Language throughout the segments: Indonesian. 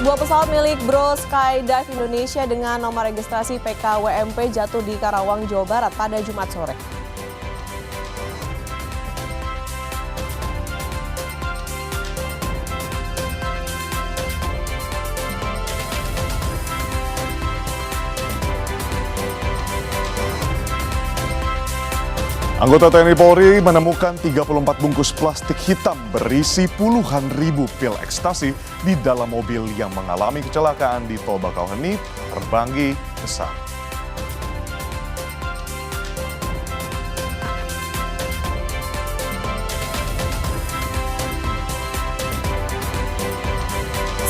Sebuah pesawat milik Bro Skydive Indonesia dengan nomor registrasi PKWMP jatuh di Karawang, Jawa Barat pada Jumat sore. Anggota TNI Polri menemukan 34 bungkus plastik hitam berisi puluhan ribu pil ekstasi di dalam mobil yang mengalami kecelakaan di Tol Bakauheni, Terbanggi, Besar.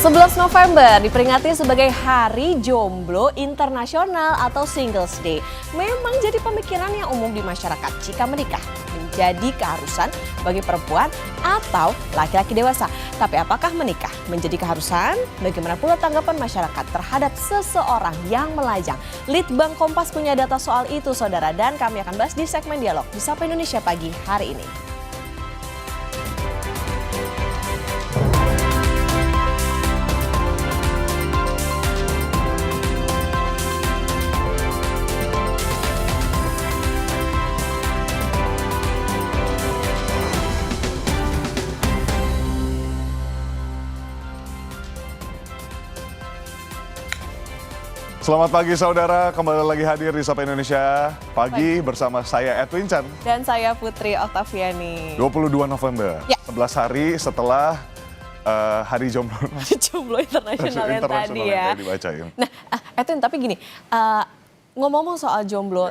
November diperingati sebagai Hari Jomblo Internasional atau Singles Day. Memang jadi pemikiran yang umum di masyarakat jika menikah menjadi keharusan bagi perempuan atau laki-laki dewasa. Tapi apakah menikah menjadi keharusan? Bagaimana pula tanggapan masyarakat terhadap seseorang yang melajang? Litbang Kompas punya data soal itu, saudara, dan kami akan bahas di segmen dialog di Sapa Indonesia Pagi hari ini. Selamat pagi saudara, kembali lagi hadir di Sapa Indonesia Pagi bersama saya Edwin Chan. Dan saya Putri Oktaviani. 22 November, ya. 11 hari setelah Hari Jomblo. Jomblo Internasional yang tadi ya. Dibacain. Nah, Edwin, tapi gini, ngomong-ngomong soal jomblo,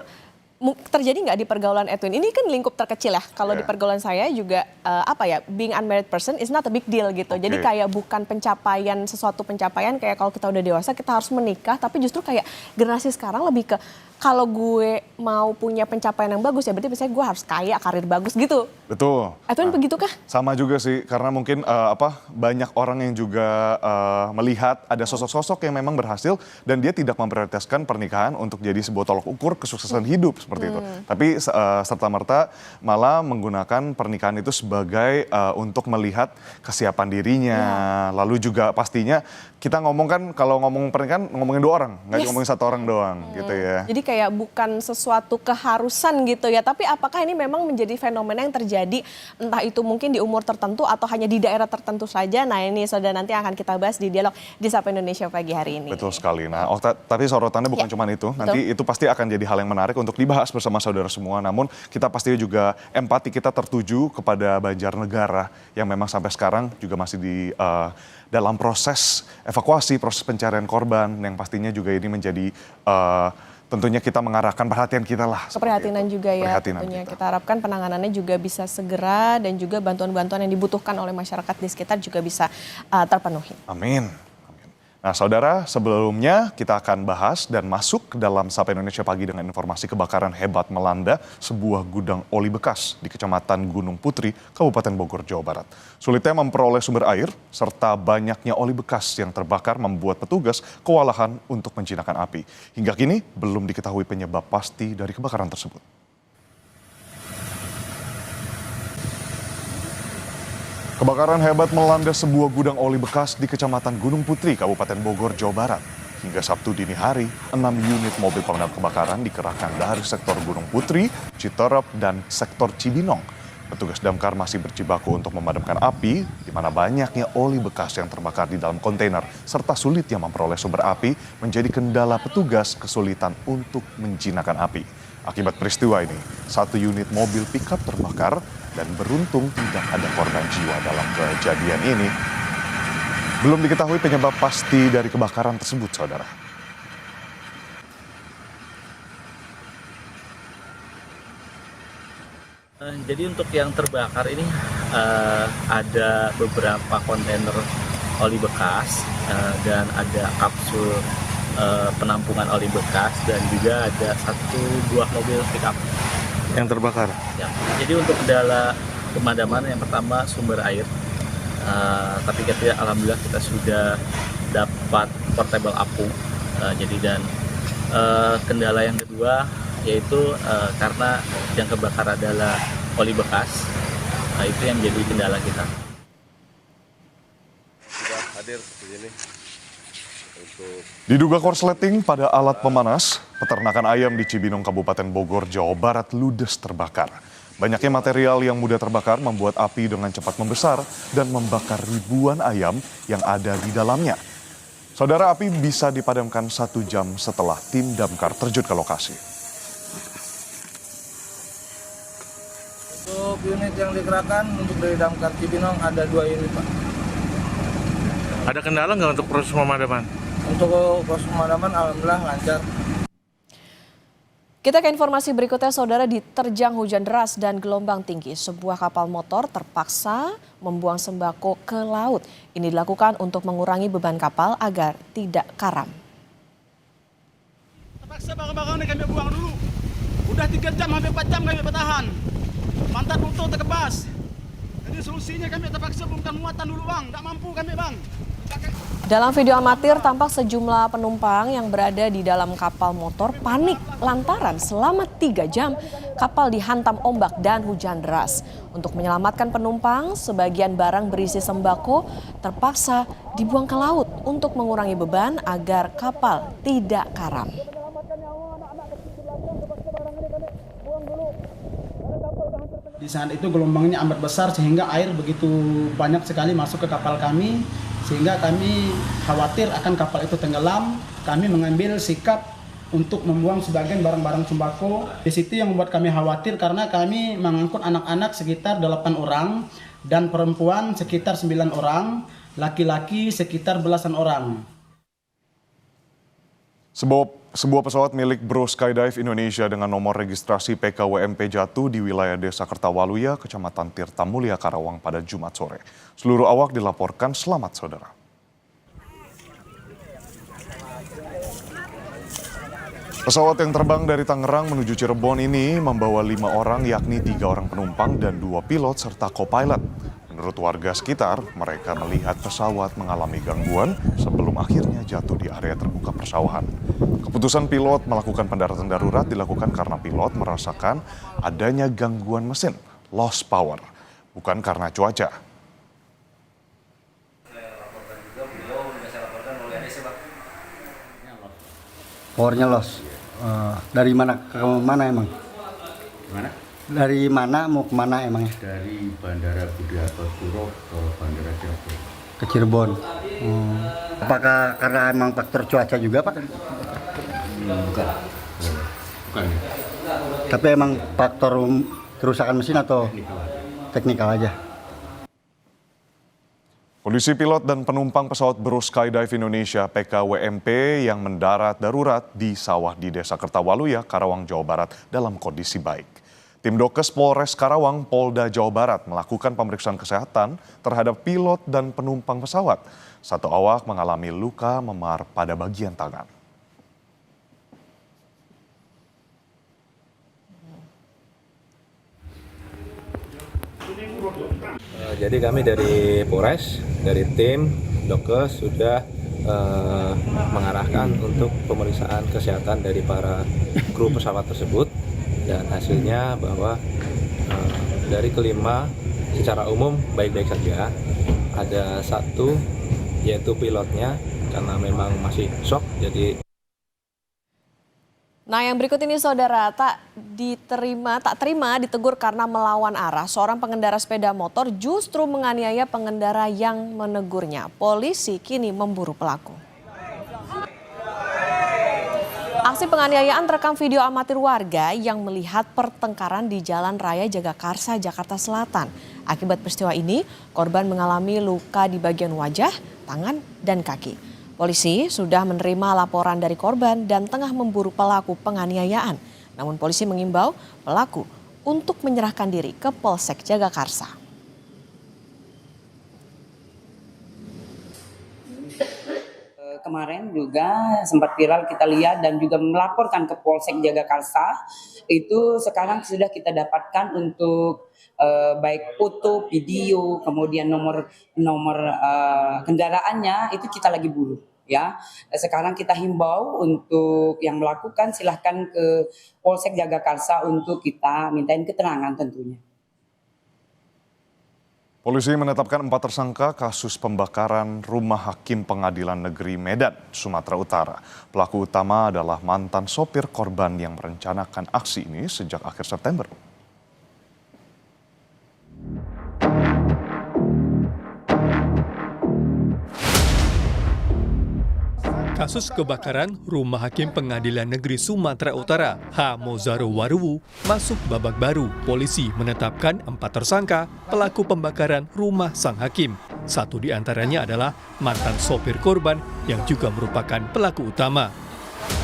terjadi nggak di pergaulan Edwin? Ini kan lingkup terkecil ya. Kalau di pergaulan saya juga being unmarried person is not a big deal gitu. Jadi kayak bukan sesuatu pencapaian kayak kalau kita udah dewasa kita harus menikah. Tapi justru kayak generasi sekarang lebih ke kalau gue mau punya pencapaian yang bagus ya berarti misalnya gue harus kaya, karir bagus gitu. Betul. Edwin begitu kah? Sama juga sih, karena mungkin banyak orang yang juga melihat ada sosok-sosok yang memang berhasil dan dia tidak memprioritaskan pernikahan untuk jadi sebuah tolok ukur kesuksesan hidup seperti itu. Tapi serta-merta malah menggunakan pernikahan itu sebagai untuk melihat kesiapan dirinya. Lalu juga pastinya kita ngomong kan kalau ngomong pernikahan ngomongin 2 orang, nggak ngomongin 1 orang doang gitu ya. Jadi kayak bukan sesuatu keharusan gitu ya. Tapi apakah ini memang menjadi fenomena yang terjadi entah itu mungkin di umur tertentu atau hanya di daerah tertentu saja? Nah ini saudara nanti akan kita bahas di dialog di Sapa Indonesia Pagi hari ini. Betul sekali. Nah tapi sorotannya bukan cuma itu. Nanti itu pasti akan jadi hal yang menarik untuk dibahas bersama saudara semua. Namun kita pastinya juga empati kita tertuju kepada Banjarnegara yang memang sampai sekarang juga masih dalam proses evakuasi, proses pencarian korban yang pastinya juga ini menjadi tentunya kita mengarahkan perhatian kita lah. Keprihatinan juga ya, tentunya kita harapkan penanganannya juga bisa segera dan juga bantuan-bantuan yang dibutuhkan oleh masyarakat di sekitar juga bisa terpenuhi. Amin. Nah saudara, sebelumnya kita akan bahas dan masuk ke dalam Sapa Indonesia Pagi dengan informasi kebakaran hebat melanda sebuah gudang oli bekas di Kecamatan Gunung Putri, Kabupaten Bogor, Jawa Barat. Sulitnya memperoleh sumber air serta banyaknya oli bekas yang terbakar membuat petugas kewalahan untuk menjinakkan api. Hingga kini belum diketahui penyebab pasti dari kebakaran tersebut. Kebakaran hebat melanda sebuah gudang oli bekas di Kecamatan Gunung Putri, Kabupaten Bogor, Jawa Barat. Hingga Sabtu dini hari, 6 unit mobil pemadam kebakaran dikerahkan dari sektor Gunung Putri, Citerep, dan sektor Cibinong. Petugas damkar masih berjibaku untuk memadamkan api, di mana banyaknya oli bekas yang terbakar di dalam kontainer, serta sulitnya memperoleh sumber api menjadi kendala petugas kesulitan untuk menjinakkan api. Akibat peristiwa ini, 1 unit mobil pickup terbakar dan beruntung tidak ada korban jiwa dalam kejadian ini. Belum diketahui penyebab pasti dari kebakaran tersebut, saudara. Jadi untuk yang terbakar ini ada beberapa kontainer oli bekas dan ada kapsul penampungan oli bekas dan juga ada 1 buah mobil pickup yang terbakar. Ya. Jadi untuk kendala pemadaman yang pertama sumber air, tapi alhamdulillah kita sudah dapat portable apung. Dan kendala yang kedua yaitu karena yang kebakar adalah oli bekas, itu yang jadi kendala kita. Sudah hadir di sini. Diduga korsleting pada alat pemanas, peternakan ayam di Cibinong, Kabupaten Bogor, Jawa Barat ludes terbakar. Banyaknya material yang mudah terbakar membuat api dengan cepat membesar dan membakar ribuan ayam yang ada di dalamnya. Saudara, api bisa dipadamkan 1 jam setelah tim damkar terjun ke lokasi. Untuk unit yang dikerahkan untuk dari damkar Cibinong ada 2 unit, Pak. Ada kendala nggak untuk proses pemadaman? Untuk proses pemadaman alhamdulillah lancar. Kita ke informasi berikutnya, saudara. Diterjang hujan deras dan gelombang tinggi, sebuah kapal motor terpaksa membuang sembako ke laut. Ini dilakukan untuk mengurangi beban kapal agar tidak karam. Terpaksa barang-barang kami buang dulu. Udah 3 jam, hampir 4 jam kami bertahan. Mantan motor terkebas. Jadi solusinya kami terpaksa bongkar muatan dulu, Bang. Tak mampu kami, Bang. Dalam video amatir tampak sejumlah penumpang yang berada di dalam kapal motor panik lantaran selama 3 jam kapal dihantam ombak dan hujan deras. Untuk menyelamatkan penumpang, sebagian barang berisi sembako terpaksa dibuang ke laut untuk mengurangi beban agar kapal tidak karam. Di saat itu gelombangnya amat besar sehingga air begitu banyak sekali masuk ke kapal kami, sehingga kami khawatir akan kapal itu tenggelam. Kami mengambil sikap untuk membuang sebagian barang-barang sembako. Di situ yang membuat kami khawatir karena kami mengangkut anak-anak sekitar 8 orang dan perempuan sekitar 9 orang, laki-laki sekitar belasan orang. Sebuah pesawat milik Bro Skydive Indonesia dengan nomor registrasi PKWMP jatuh di wilayah Desa Kertawaluya, Kecamatan Tirtamulia, Karawang pada Jumat sore. Seluruh awak dilaporkan selamat, saudara. Pesawat yang terbang dari Tangerang menuju Cirebon ini membawa 5 orang, yakni 3 orang penumpang dan 2 pilot serta co-pilot. Menurut warga sekitar, mereka melihat pesawat mengalami gangguan sebelum akhirnya jatuh di area terbuka persawahan. Keputusan pilot melakukan pendaratan darurat dilakukan karena pilot merasakan adanya gangguan mesin, lost power, bukan karena cuaca. Powernya loss. Dari mana ke mana emang? Mana? Dari mana mau kemana emangnya? Dari Bandara Budi Hartosuro ke Bandara Cirebon. Ke Cirebon. Apakah karena emang faktor cuaca juga, Pak? Bukan. Bukan. Tapi emang faktor kerusakan mesin atau teknikal aja? Kondisi pilot dan penumpang pesawat Bro Skydive Indonesia PKWMP yang mendarat darurat di sawah di Desa Kertawaluya, Karawang, Jawa Barat dalam kondisi baik. Tim Dokes Polres Karawang, Polda Jawa Barat melakukan pemeriksaan kesehatan terhadap pilot dan penumpang pesawat. 1 awak mengalami luka memar pada bagian tangan. Jadi kami dari Polres, dari tim Dokes sudah mengarahkan untuk pemeriksaan kesehatan dari para kru pesawat tersebut. Dan hasilnya bahwa dari kelima secara umum baik-baik saja. Ada 1 yaitu pilotnya karena memang masih shock. Nah, yang berikut ini, saudara, tak terima ditegur karena melawan arah. Seorang pengendara sepeda motor justru menganiaya pengendara yang menegurnya. Polisi kini memburu pelaku. Aksi penganiayaan terekam video amatir warga yang melihat pertengkaran di Jalan Raya Jagakarsa, Jakarta Selatan. Akibat peristiwa ini, korban mengalami luka di bagian wajah, tangan, dan kaki. Polisi sudah menerima laporan dari korban dan tengah memburu pelaku penganiayaan. Namun polisi mengimbau pelaku untuk menyerahkan diri ke Polsek Jagakarsa. Kemarin juga sempat viral kita lihat dan juga melaporkan ke Polsek Jagakarsa. Itu sekarang sudah kita dapatkan untuk baik foto, video, kemudian nomor kendaraannya itu kita lagi buru. Ya, sekarang kita himbau untuk yang melakukan silahkan ke Polsek Jagakarsa untuk kita mintain keterangan tentunya. Polisi menetapkan 4 tersangka kasus pembakaran rumah Hakim Pengadilan Negeri Medan, Sumatera Utara. Pelaku utama adalah mantan sopir korban yang merencanakan aksi ini sejak akhir September. Kasus kebakaran Rumah Hakim Pengadilan Negeri Sumatera Utara, H. Mozaro Waruwu, masuk babak baru. Polisi menetapkan 4 tersangka pelaku pembakaran rumah sang hakim. 1 di antaranya adalah mantan sopir korban yang juga merupakan pelaku utama.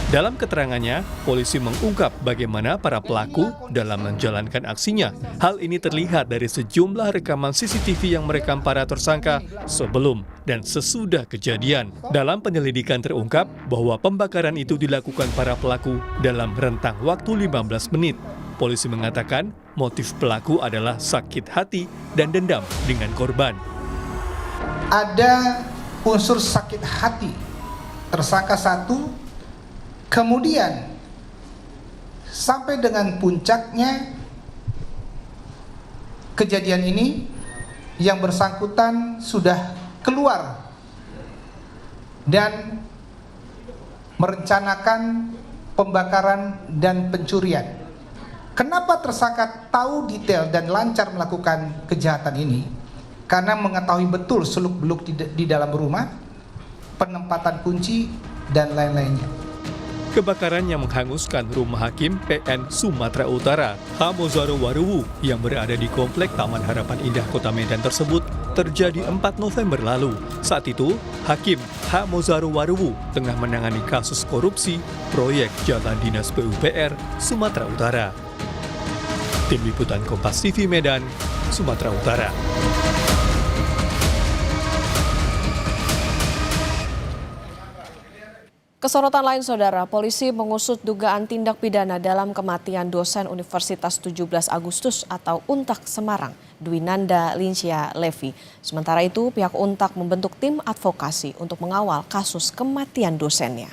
Dalam keterangannya, polisi mengungkap bagaimana para pelaku dalam menjalankan aksinya. Hal ini terlihat dari sejumlah rekaman CCTV yang merekam para tersangka sebelum dan sesudah kejadian. Dalam penyelidikan terungkap bahwa pembakaran itu dilakukan para pelaku dalam rentang waktu 15 menit. Polisi mengatakan motif pelaku adalah sakit hati dan dendam dengan korban. Ada unsur sakit hati. Tersangka 1, kemudian sampai dengan puncaknya kejadian ini yang bersangkutan sudah keluar dan merencanakan pembakaran dan pencurian. Kenapa tersangka tahu detail dan lancar melakukan kejahatan ini? Karena mengetahui betul seluk-beluk di dalam rumah, penempatan kunci dan lain-lainnya. Kebakaran yang menghanguskan rumah hakim PN Sumatera Utara, H. Mozaro Waruwu, yang berada di Komplek Taman Harapan Indah Kota Medan tersebut terjadi 4 November lalu. Saat itu, Hakim H. Mozaro Waruwu tengah menangani kasus korupsi proyek Jalan Dinas PUPR Sumatera Utara. Tim Liputan Kompas TV Medan, Sumatera Utara. Kesorotan lain, Saudara, polisi mengusut dugaan tindak pidana dalam kematian dosen Universitas 17 Agustus atau UNTAK Semarang, Dwinanda Lincia Levi. Sementara itu, pihak UNTAK membentuk tim advokasi untuk mengawal kasus kematian dosennya.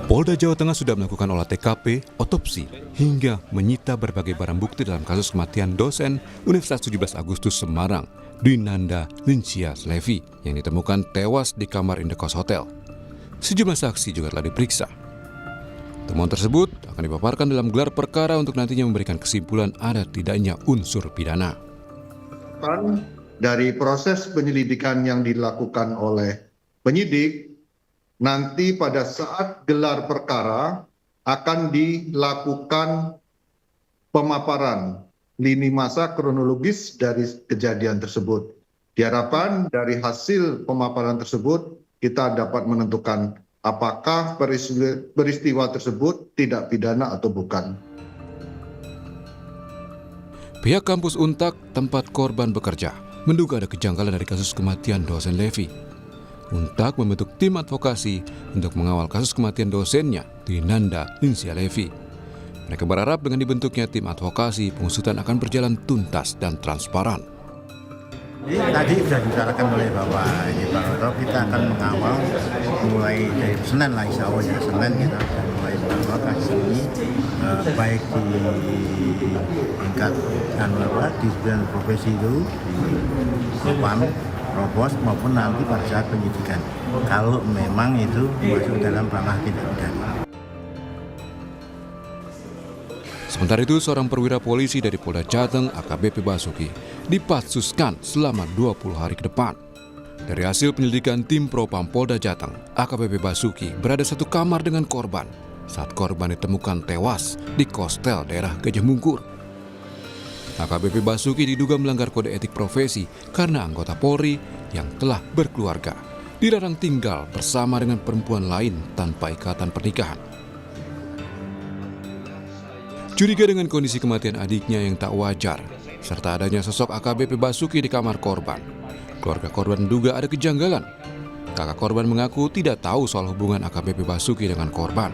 Polda Jawa Tengah sudah melakukan olah TKP, otopsi, hingga menyita berbagai barang bukti dalam kasus kematian dosen Universitas 17 Agustus Semarang, Dwinanda Lincia Levi, yang ditemukan tewas di kamar indekos hotel. Sejumlah saksi juga telah diperiksa. Temuan tersebut akan dipaparkan dalam gelar perkara untuk nantinya memberikan kesimpulan ada tidaknya unsur pidana. Dari proses penyelidikan yang dilakukan oleh penyidik, nanti pada saat gelar perkara akan dilakukan pemaparan lini masa kronologis dari kejadian tersebut. Diharapkan dari hasil pemaparan tersebut kita dapat menentukan apakah peristiwa tersebut tidak pidana atau bukan. Pihak kampus UNTAK tempat korban bekerja menduga ada kejanggalan dari kasus kematian dosen Levi. UNTAK membentuk tim advokasi untuk mengawal kasus kematian dosennya, Dwinanda Lincia Levi. Mereka berharap dengan dibentuknya tim advokasi, pengusutan akan berjalan tuntas dan transparan. Tadi sudah dibicarakan oleh Bapak Pak Oto, kita akan mengawal mulai dari Senin lah, insya Allah ya, Senin kita akan mulai mengawal kasus ini, baik di tingkat di bidang profesi itu, Propam, Propos, maupun nanti pada saat penyidikan, kalau memang itu masuk dalam ranah tindak pidana. Sementara itu, seorang perwira polisi dari Polda Jateng, AKBP Basuki, dipatsuskan selama 20 hari ke depan. Dari hasil penyelidikan tim Propam Polda Jateng, AKBP Basuki berada satu kamar dengan korban saat korban ditemukan tewas di Kostel daerah Gajah Mungkur. AKBP Basuki diduga melanggar kode etik profesi karena anggota Polri yang telah berkeluarga dilarang tinggal bersama dengan perempuan lain tanpa ikatan pernikahan. Curiga dengan kondisi kematian adiknya yang tak wajar, serta adanya sosok AKBP Basuki di kamar korban, keluarga korban menduga ada kejanggalan. Kakak korban mengaku tidak tahu soal hubungan AKBP Basuki dengan korban.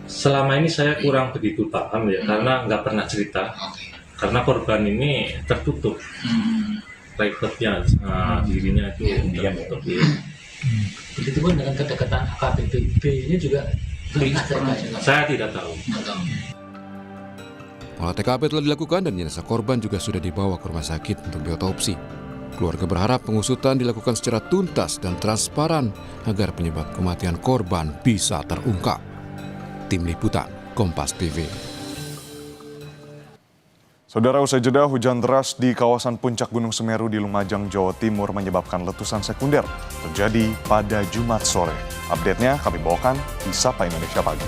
Selama ini saya kurang begitu paham ya, karena nggak pernah cerita. Karena korban ini tertutup, private-nya, dirinya itu tertutup. Begitu pun dengan kedekatan AKBP-nya juga terlihat. Saya tidak tahu. Olah TKP telah dilakukan dan jenazah korban juga sudah dibawa ke rumah sakit untuk diotopsi. Keluarga berharap pengusutan dilakukan secara tuntas dan transparan agar penyebab kematian korban bisa terungkap. Tim Liputan, Kompas TV. Saudara, usai jeda, hujan deras di kawasan puncak Gunung Semeru di Lumajang, Jawa Timur menyebabkan letusan sekunder terjadi pada Jumat sore. Update-nya kami bawakan di Sapa Indonesia Pagi.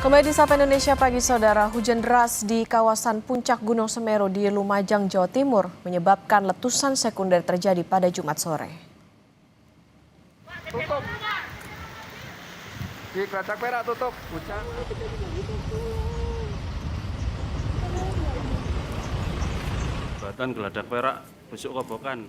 Kembali di Sapa Indonesia Pagi, Saudara. Hujan deras di kawasan puncak Gunung Semeru di Lumajang, Jawa Timur menyebabkan letusan sekunder terjadi pada Jumat sore. Tutup. Di Geladak Perak tutup. Hujan. Jembatan Geladak Perak besok kobokan.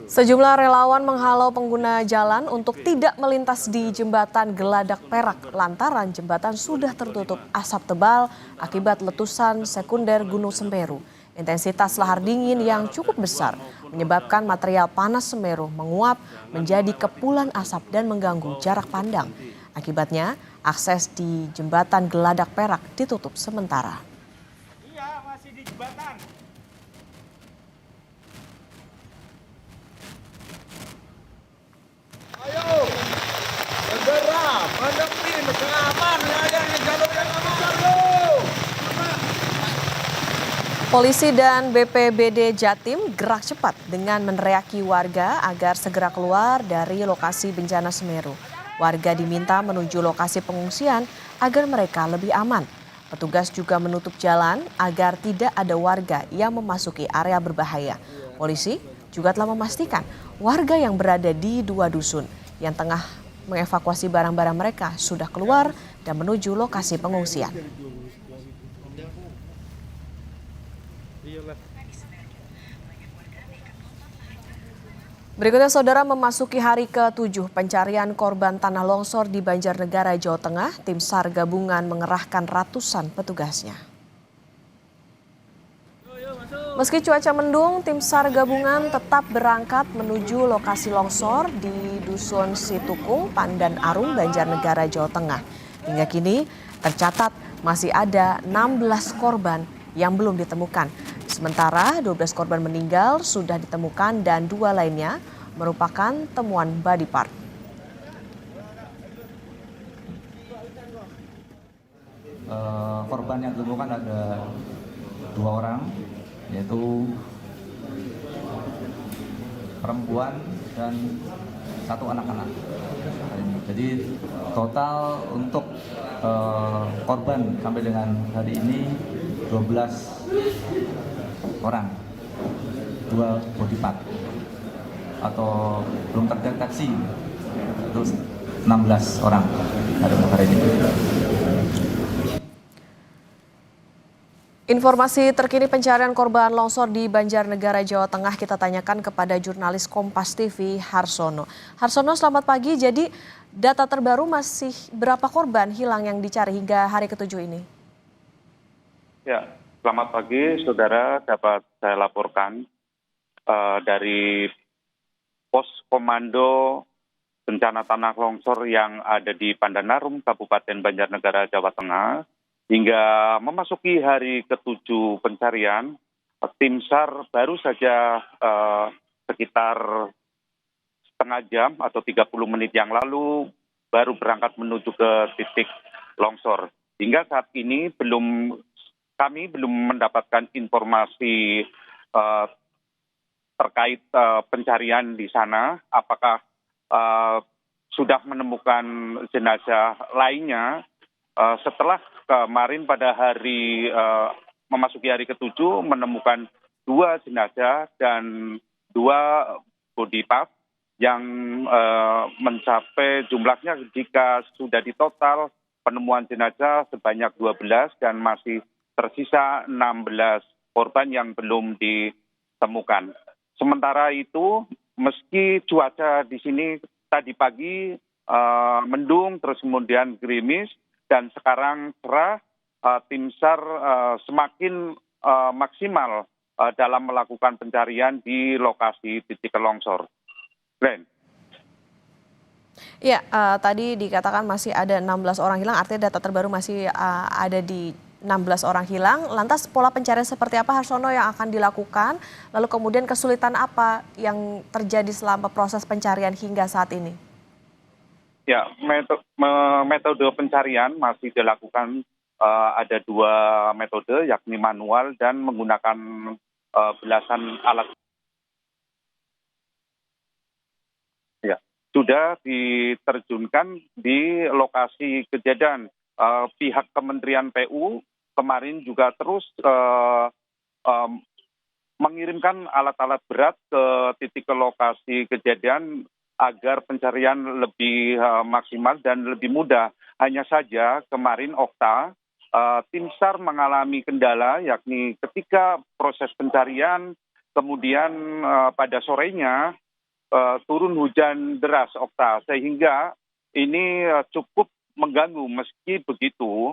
Sejumlah relawan menghalau pengguna jalan untuk tidak melintas di jembatan Geladak Perak lantaran jembatan sudah tertutup asap tebal akibat letusan sekunder Gunung Semeru. Intensitas lahar dingin yang cukup besar menyebabkan material panas Semeru menguap menjadi kepulan asap dan mengganggu jarak pandang. Akibatnya, akses di jembatan Geladak Perak ditutup sementara. Iya, masih di jembatan. Ayo, segera mendepi negara aman, ada di jalur yang aman. Polisi dan BPBD Jatim gerak cepat dengan meneriaki warga agar segera keluar dari lokasi bencana Semeru. Warga diminta menuju lokasi pengungsian agar mereka lebih aman. Petugas juga menutup jalan agar tidak ada warga yang memasuki area berbahaya. Polisi juga telah memastikan warga yang berada di 2 dusun yang tengah mengevakuasi barang-barang mereka sudah keluar dan menuju lokasi pengungsian. Berikutnya, Saudara, memasuki hari ke-7 pencarian korban tanah longsor di Banjarnegara, Jawa Tengah, tim SAR gabungan mengerahkan ratusan petugasnya. Meski cuaca mendung, tim SAR gabungan tetap berangkat menuju lokasi longsor di Dusun Situkung, Pandan Arum, Banjarnegara, Jawa Tengah. Hingga kini tercatat masih ada 16 korban yang belum ditemukan. Sementara 12 korban meninggal sudah ditemukan dan 2 lainnya merupakan temuan body part. Korban yang ditemukan ada 2 orang, yaitu perempuan dan 1 anak-anak. Jadi total untuk korban sampai dengan hari ini 12 orang, 2 body part atau belum terdeteksi itu 16 orang hari ini. Informasi terkini pencarian korban longsor di Banjarnegara, Jawa Tengah kita tanyakan kepada jurnalis Kompas TV Harsono. Harsono, selamat pagi. Jadi data terbaru masih berapa korban hilang yang dicari hingga hari ke-7 ini? Ya, selamat pagi, Saudara. Dapat saya laporkan dari pos komando bencana tanah longsor yang ada di Pandanarum, Kabupaten Banjarnegara, Jawa Tengah. Hingga memasuki hari ke-7 pencarian, tim SAR baru saja sekitar setengah jam atau 30 menit yang lalu baru berangkat menuju ke titik longsor. Hingga saat ini kami belum mendapatkan informasi terkait pencarian di sana, apakah sudah menemukan jenazah lainnya. Setelah kemarin pada hari memasuki hari ke-7 menemukan 2 jenazah dan 2 body part yang mencapai jumlahnya jika sudah ditotal penemuan jenazah sebanyak 12 dan masih tersisa 16 korban yang belum ditemukan. Sementara itu, meski cuaca di sini tadi pagi mendung terus kemudian gerimis, dan sekarang cerah, tim SAR semakin maksimal dalam melakukan pencarian di lokasi titik longsor. Glenn. Ya, tadi dikatakan masih ada 16 orang hilang, artinya data terbaru masih ada di 16 orang hilang. Lantas pola pencarian seperti apa, Harsono, yang akan dilakukan? Lalu kemudian kesulitan apa yang terjadi selama proses pencarian hingga saat ini? Ya, metode pencarian masih dilakukan, ada 2 metode, yakni manual dan menggunakan belasan alat. Ya, sudah diterjunkan di lokasi kejadian. Pihak Kementerian PU kemarin juga terus mengirimkan alat-alat berat ke titik lokasi kejadian agar pencarian lebih maksimal dan lebih mudah. Hanya saja kemarin Okta, tim SAR mengalami kendala, yakni ketika proses pencarian, kemudian pada sorenya turun hujan deras, Okta, sehingga ini cukup mengganggu. Meski begitu,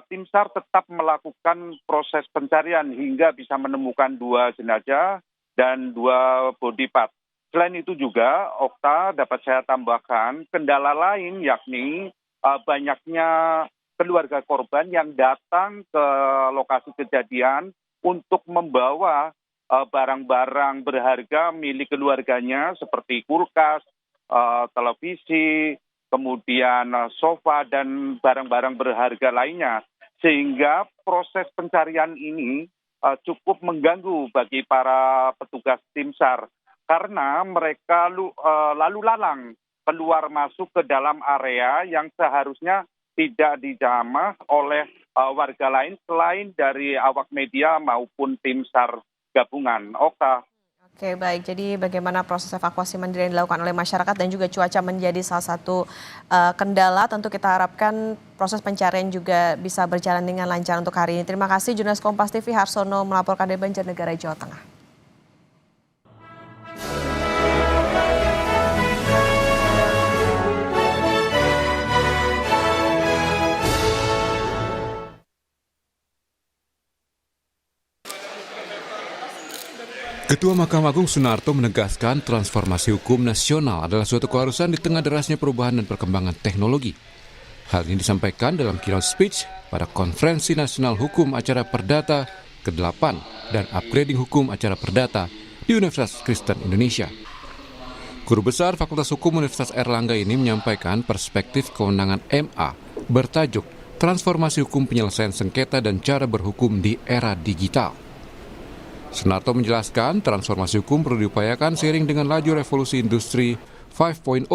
tim SAR tetap melakukan proses pencarian hingga bisa menemukan 2 jenazah dan 2 body part. Selain itu juga, Okta, dapat saya tambahkan kendala lain, yakni banyaknya keluarga korban yang datang ke lokasi kejadian untuk membawa barang-barang berharga milik keluarganya seperti kulkas, televisi, kemudian sofa, dan barang-barang berharga lainnya. Sehingga proses pencarian ini cukup mengganggu bagi para petugas tim SAR. Karena mereka lalu lalang keluar masuk ke dalam area yang seharusnya tidak dijamah oleh warga lain selain dari awak media maupun tim SAR gabungan. Okta. Oke, baik. Jadi bagaimana proses evakuasi mandiri yang dilakukan oleh masyarakat dan juga cuaca menjadi salah satu kendala. Tentu kita harapkan proses pencarian juga bisa berjalan dengan lancar untuk hari ini. Terima kasih jurnalis Kompas TV Harsono melaporkan dari Banjarnegara, Jawa Tengah. Ketua Mahkamah Agung Sunarto menegaskan transformasi hukum nasional adalah suatu keharusan di tengah derasnya perubahan dan perkembangan teknologi. Hal ini disampaikan dalam keynote speech pada Konferensi Nasional Hukum Acara Perdata ke-8 dan Upgrading Hukum Acara Perdata di Universitas Kristen Indonesia. Guru Besar Fakultas Hukum Universitas Airlangga ini menyampaikan perspektif kewenangan MA bertajuk Transformasi Hukum Penyelesaian Sengketa dan Cara Berhukum di Era Digital. Sunarto menjelaskan transformasi hukum perlu diupayakan seiring dengan laju revolusi industri 5.0.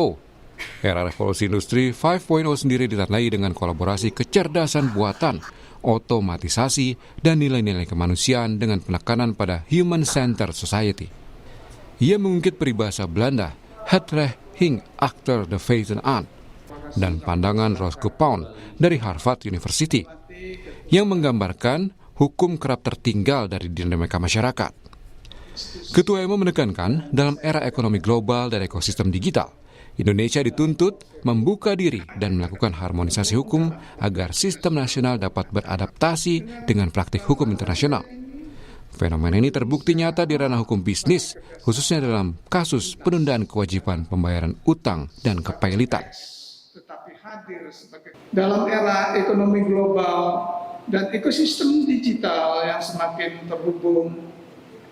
Era revolusi industri 5.0 sendiri ditandai dengan kolaborasi kecerdasan buatan, otomatisasi, dan nilai-nilai kemanusiaan dengan penekanan pada human-centered society. Ia mengungkit peribahasa Belanda, het recht hing achter de feiten aan, dan pandangan Roscoe Pound dari Harvard University, yang menggambarkan hukum kerap tertinggal dari dinamika masyarakat. Ketua MA menekankan, dalam era ekonomi global dan ekosistem digital, Indonesia dituntut membuka diri dan melakukan harmonisasi hukum agar sistem nasional dapat beradaptasi dengan praktik hukum internasional. Fenomena ini terbukti nyata di ranah hukum bisnis, khususnya dalam kasus penundaan kewajiban pembayaran utang dan kepailitan. Dalam era ekonomi global dan ekosistem digital yang semakin terhubung,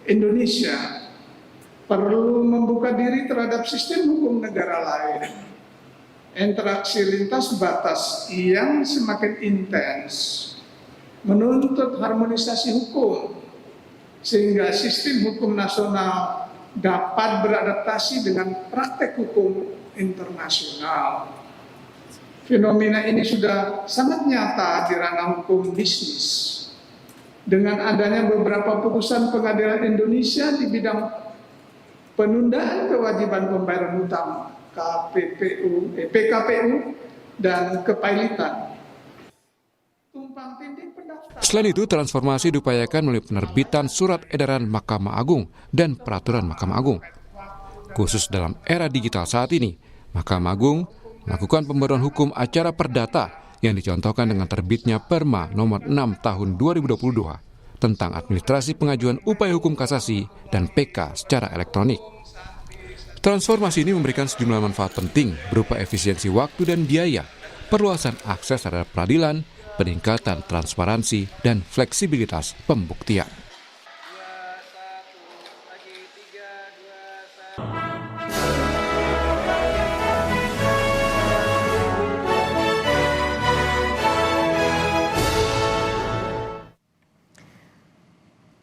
Indonesia perlu membuka diri terhadap sistem hukum negara lain. Interaksi lintas batas yang semakin intens menuntut harmonisasi hukum, sehingga sistem hukum nasional dapat beradaptasi dengan praktek hukum internasional. Fenomena ini sudah sangat nyata di ranah hukum bisnis. Dengan adanya beberapa putusan pengadilan Indonesia di bidang penundaan kewajiban pembayaran hutang, PKPU, dan kepailitan. Selain itu, transformasi diupayakan melalui penerbitan surat edaran Mahkamah Agung dan peraturan Mahkamah Agung. Khusus dalam era digital saat ini, Mahkamah Agung melakukan pembaruan hukum acara perdata yang dicontohkan dengan terbitnya Perma nomor 6 tahun 2022 tentang administrasi pengajuan upaya hukum kasasi dan PK secara elektronik. Transformasi ini memberikan sejumlah manfaat penting berupa efisiensi waktu dan biaya, perluasan akses terhadap peradilan, peningkatan transparansi, dan fleksibilitas pembuktian.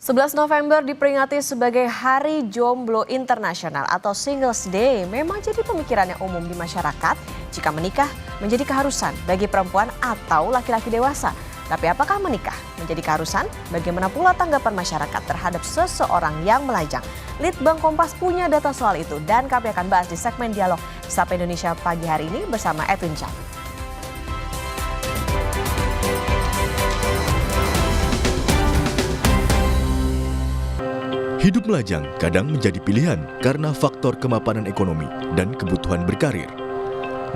...11 November diperingati sebagai Hari Jomblo Internasional atau Singles Day memang jadi pemikiran yang umum di masyarakat jika menikah menjadi keharusan bagi perempuan atau laki-laki dewasa. Tapi apakah menikah menjadi keharusan? Bagaimana pula tanggapan masyarakat terhadap seseorang yang melajang? Litbang Kompas punya data soal itu dan kami akan bahas di segmen Dialog Sapa Indonesia pagi hari ini bersama Edwin Chan. Hidup melajang kadang menjadi pilihan karena faktor kemapanan ekonomi dan kebutuhan berkarir.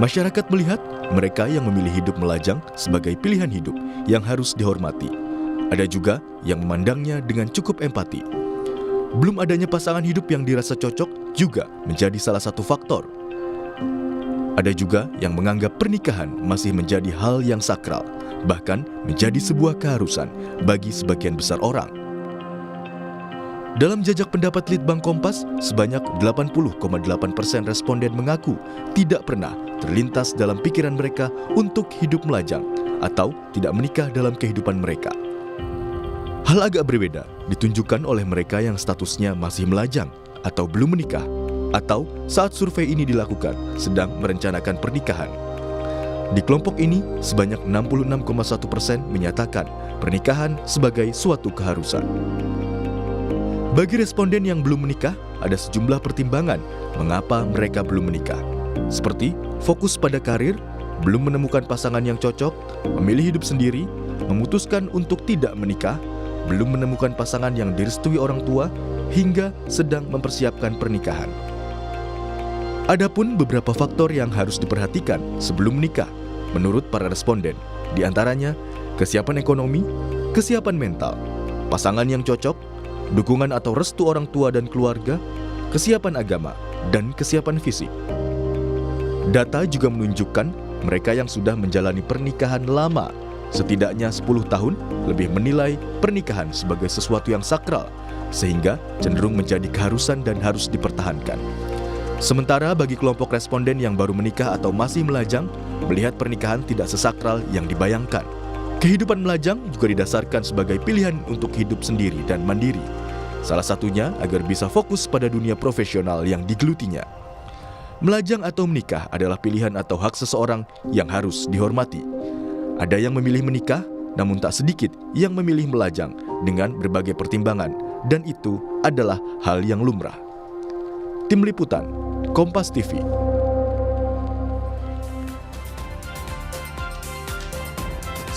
Masyarakat melihat mereka yang memilih hidup melajang sebagai pilihan hidup yang harus dihormati. Ada juga yang memandangnya dengan cukup empati. Belum adanya pasangan hidup yang dirasa cocok juga menjadi salah satu faktor. Ada juga yang menganggap pernikahan masih menjadi hal yang sakral, bahkan menjadi sebuah keharusan bagi sebagian besar orang. Dalam jajak pendapat Litbang Kompas, sebanyak 80,8% responden mengaku tidak pernah terlintas dalam pikiran mereka untuk hidup melajang atau tidak menikah dalam kehidupan mereka. Hal agak berbeda ditunjukkan oleh mereka yang statusnya masih melajang atau belum menikah, atau saat survei ini dilakukan sedang merencanakan pernikahan. Di kelompok ini, sebanyak 66,1% menyatakan pernikahan sebagai suatu keharusan. Bagi responden yang belum menikah, ada sejumlah pertimbangan mengapa mereka belum menikah. Seperti fokus pada karir, belum menemukan pasangan yang cocok, memilih hidup sendiri, memutuskan untuk tidak menikah, belum menemukan pasangan yang direstui orang tua, hingga sedang mempersiapkan pernikahan. Adapun beberapa faktor yang harus diperhatikan sebelum menikah, menurut para responden, di antaranya kesiapan ekonomi, kesiapan mental, pasangan yang cocok, dukungan atau restu orang tua dan keluarga, kesiapan agama, dan kesiapan fisik. Data juga menunjukkan mereka yang sudah menjalani pernikahan lama, setidaknya 10 tahun, lebih menilai pernikahan sebagai sesuatu yang sakral, sehingga cenderung menjadi keharusan dan harus dipertahankan. Sementara bagi kelompok responden yang baru menikah atau masih melajang, melihat pernikahan tidak sesakral yang dibayangkan. Kehidupan melajang juga didasarkan sebagai pilihan untuk hidup sendiri dan mandiri. Salah satunya agar bisa fokus pada dunia profesional yang digelutinya. Melajang atau menikah adalah pilihan atau hak seseorang yang harus dihormati. Ada yang memilih menikah, namun tak sedikit yang memilih melajang dengan berbagai pertimbangan, dan itu adalah hal yang lumrah. Tim Liputan, Kompas TV.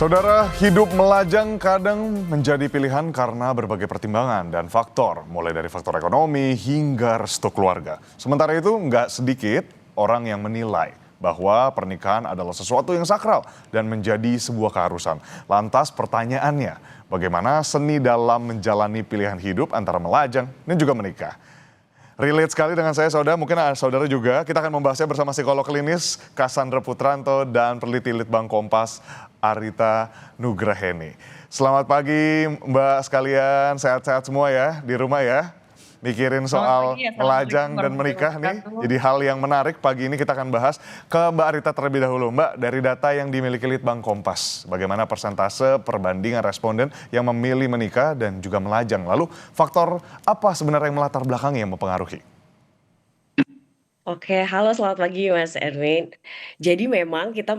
Saudara, hidup melajang kadang menjadi pilihan karena berbagai pertimbangan dan faktor, mulai dari faktor ekonomi hingga restu keluarga. Sementara itu, nggak sedikit orang yang menilai bahwa pernikahan adalah sesuatu yang sakral dan menjadi sebuah keharusan. Lantas pertanyaannya, bagaimana seni dalam menjalani pilihan hidup antara melajang dan juga menikah? Relate sekali dengan saya, saudara. Mungkin saudara juga. Kita akan membahasnya bersama psikolog klinis Cassandra Putranto dan peneliti Litbang Kompas Arita Nugraheni. Selamat pagi Mbak sekalian, sehat-sehat semua ya di rumah ya. Mikirin soal melajang dan menikah nih, jadi hal yang menarik pagi ini kita akan bahas. Ke Mbak Arita terlebih dahulu. Mbak, dari data yang dimiliki Litbang Kompas, bagaimana persentase perbandingan responden yang memilih menikah dan juga melajang? Lalu faktor apa sebenarnya yang melatar belakangnya yang mempengaruhi? Oke, halo selamat pagi Mas Erwin. Jadi memang kita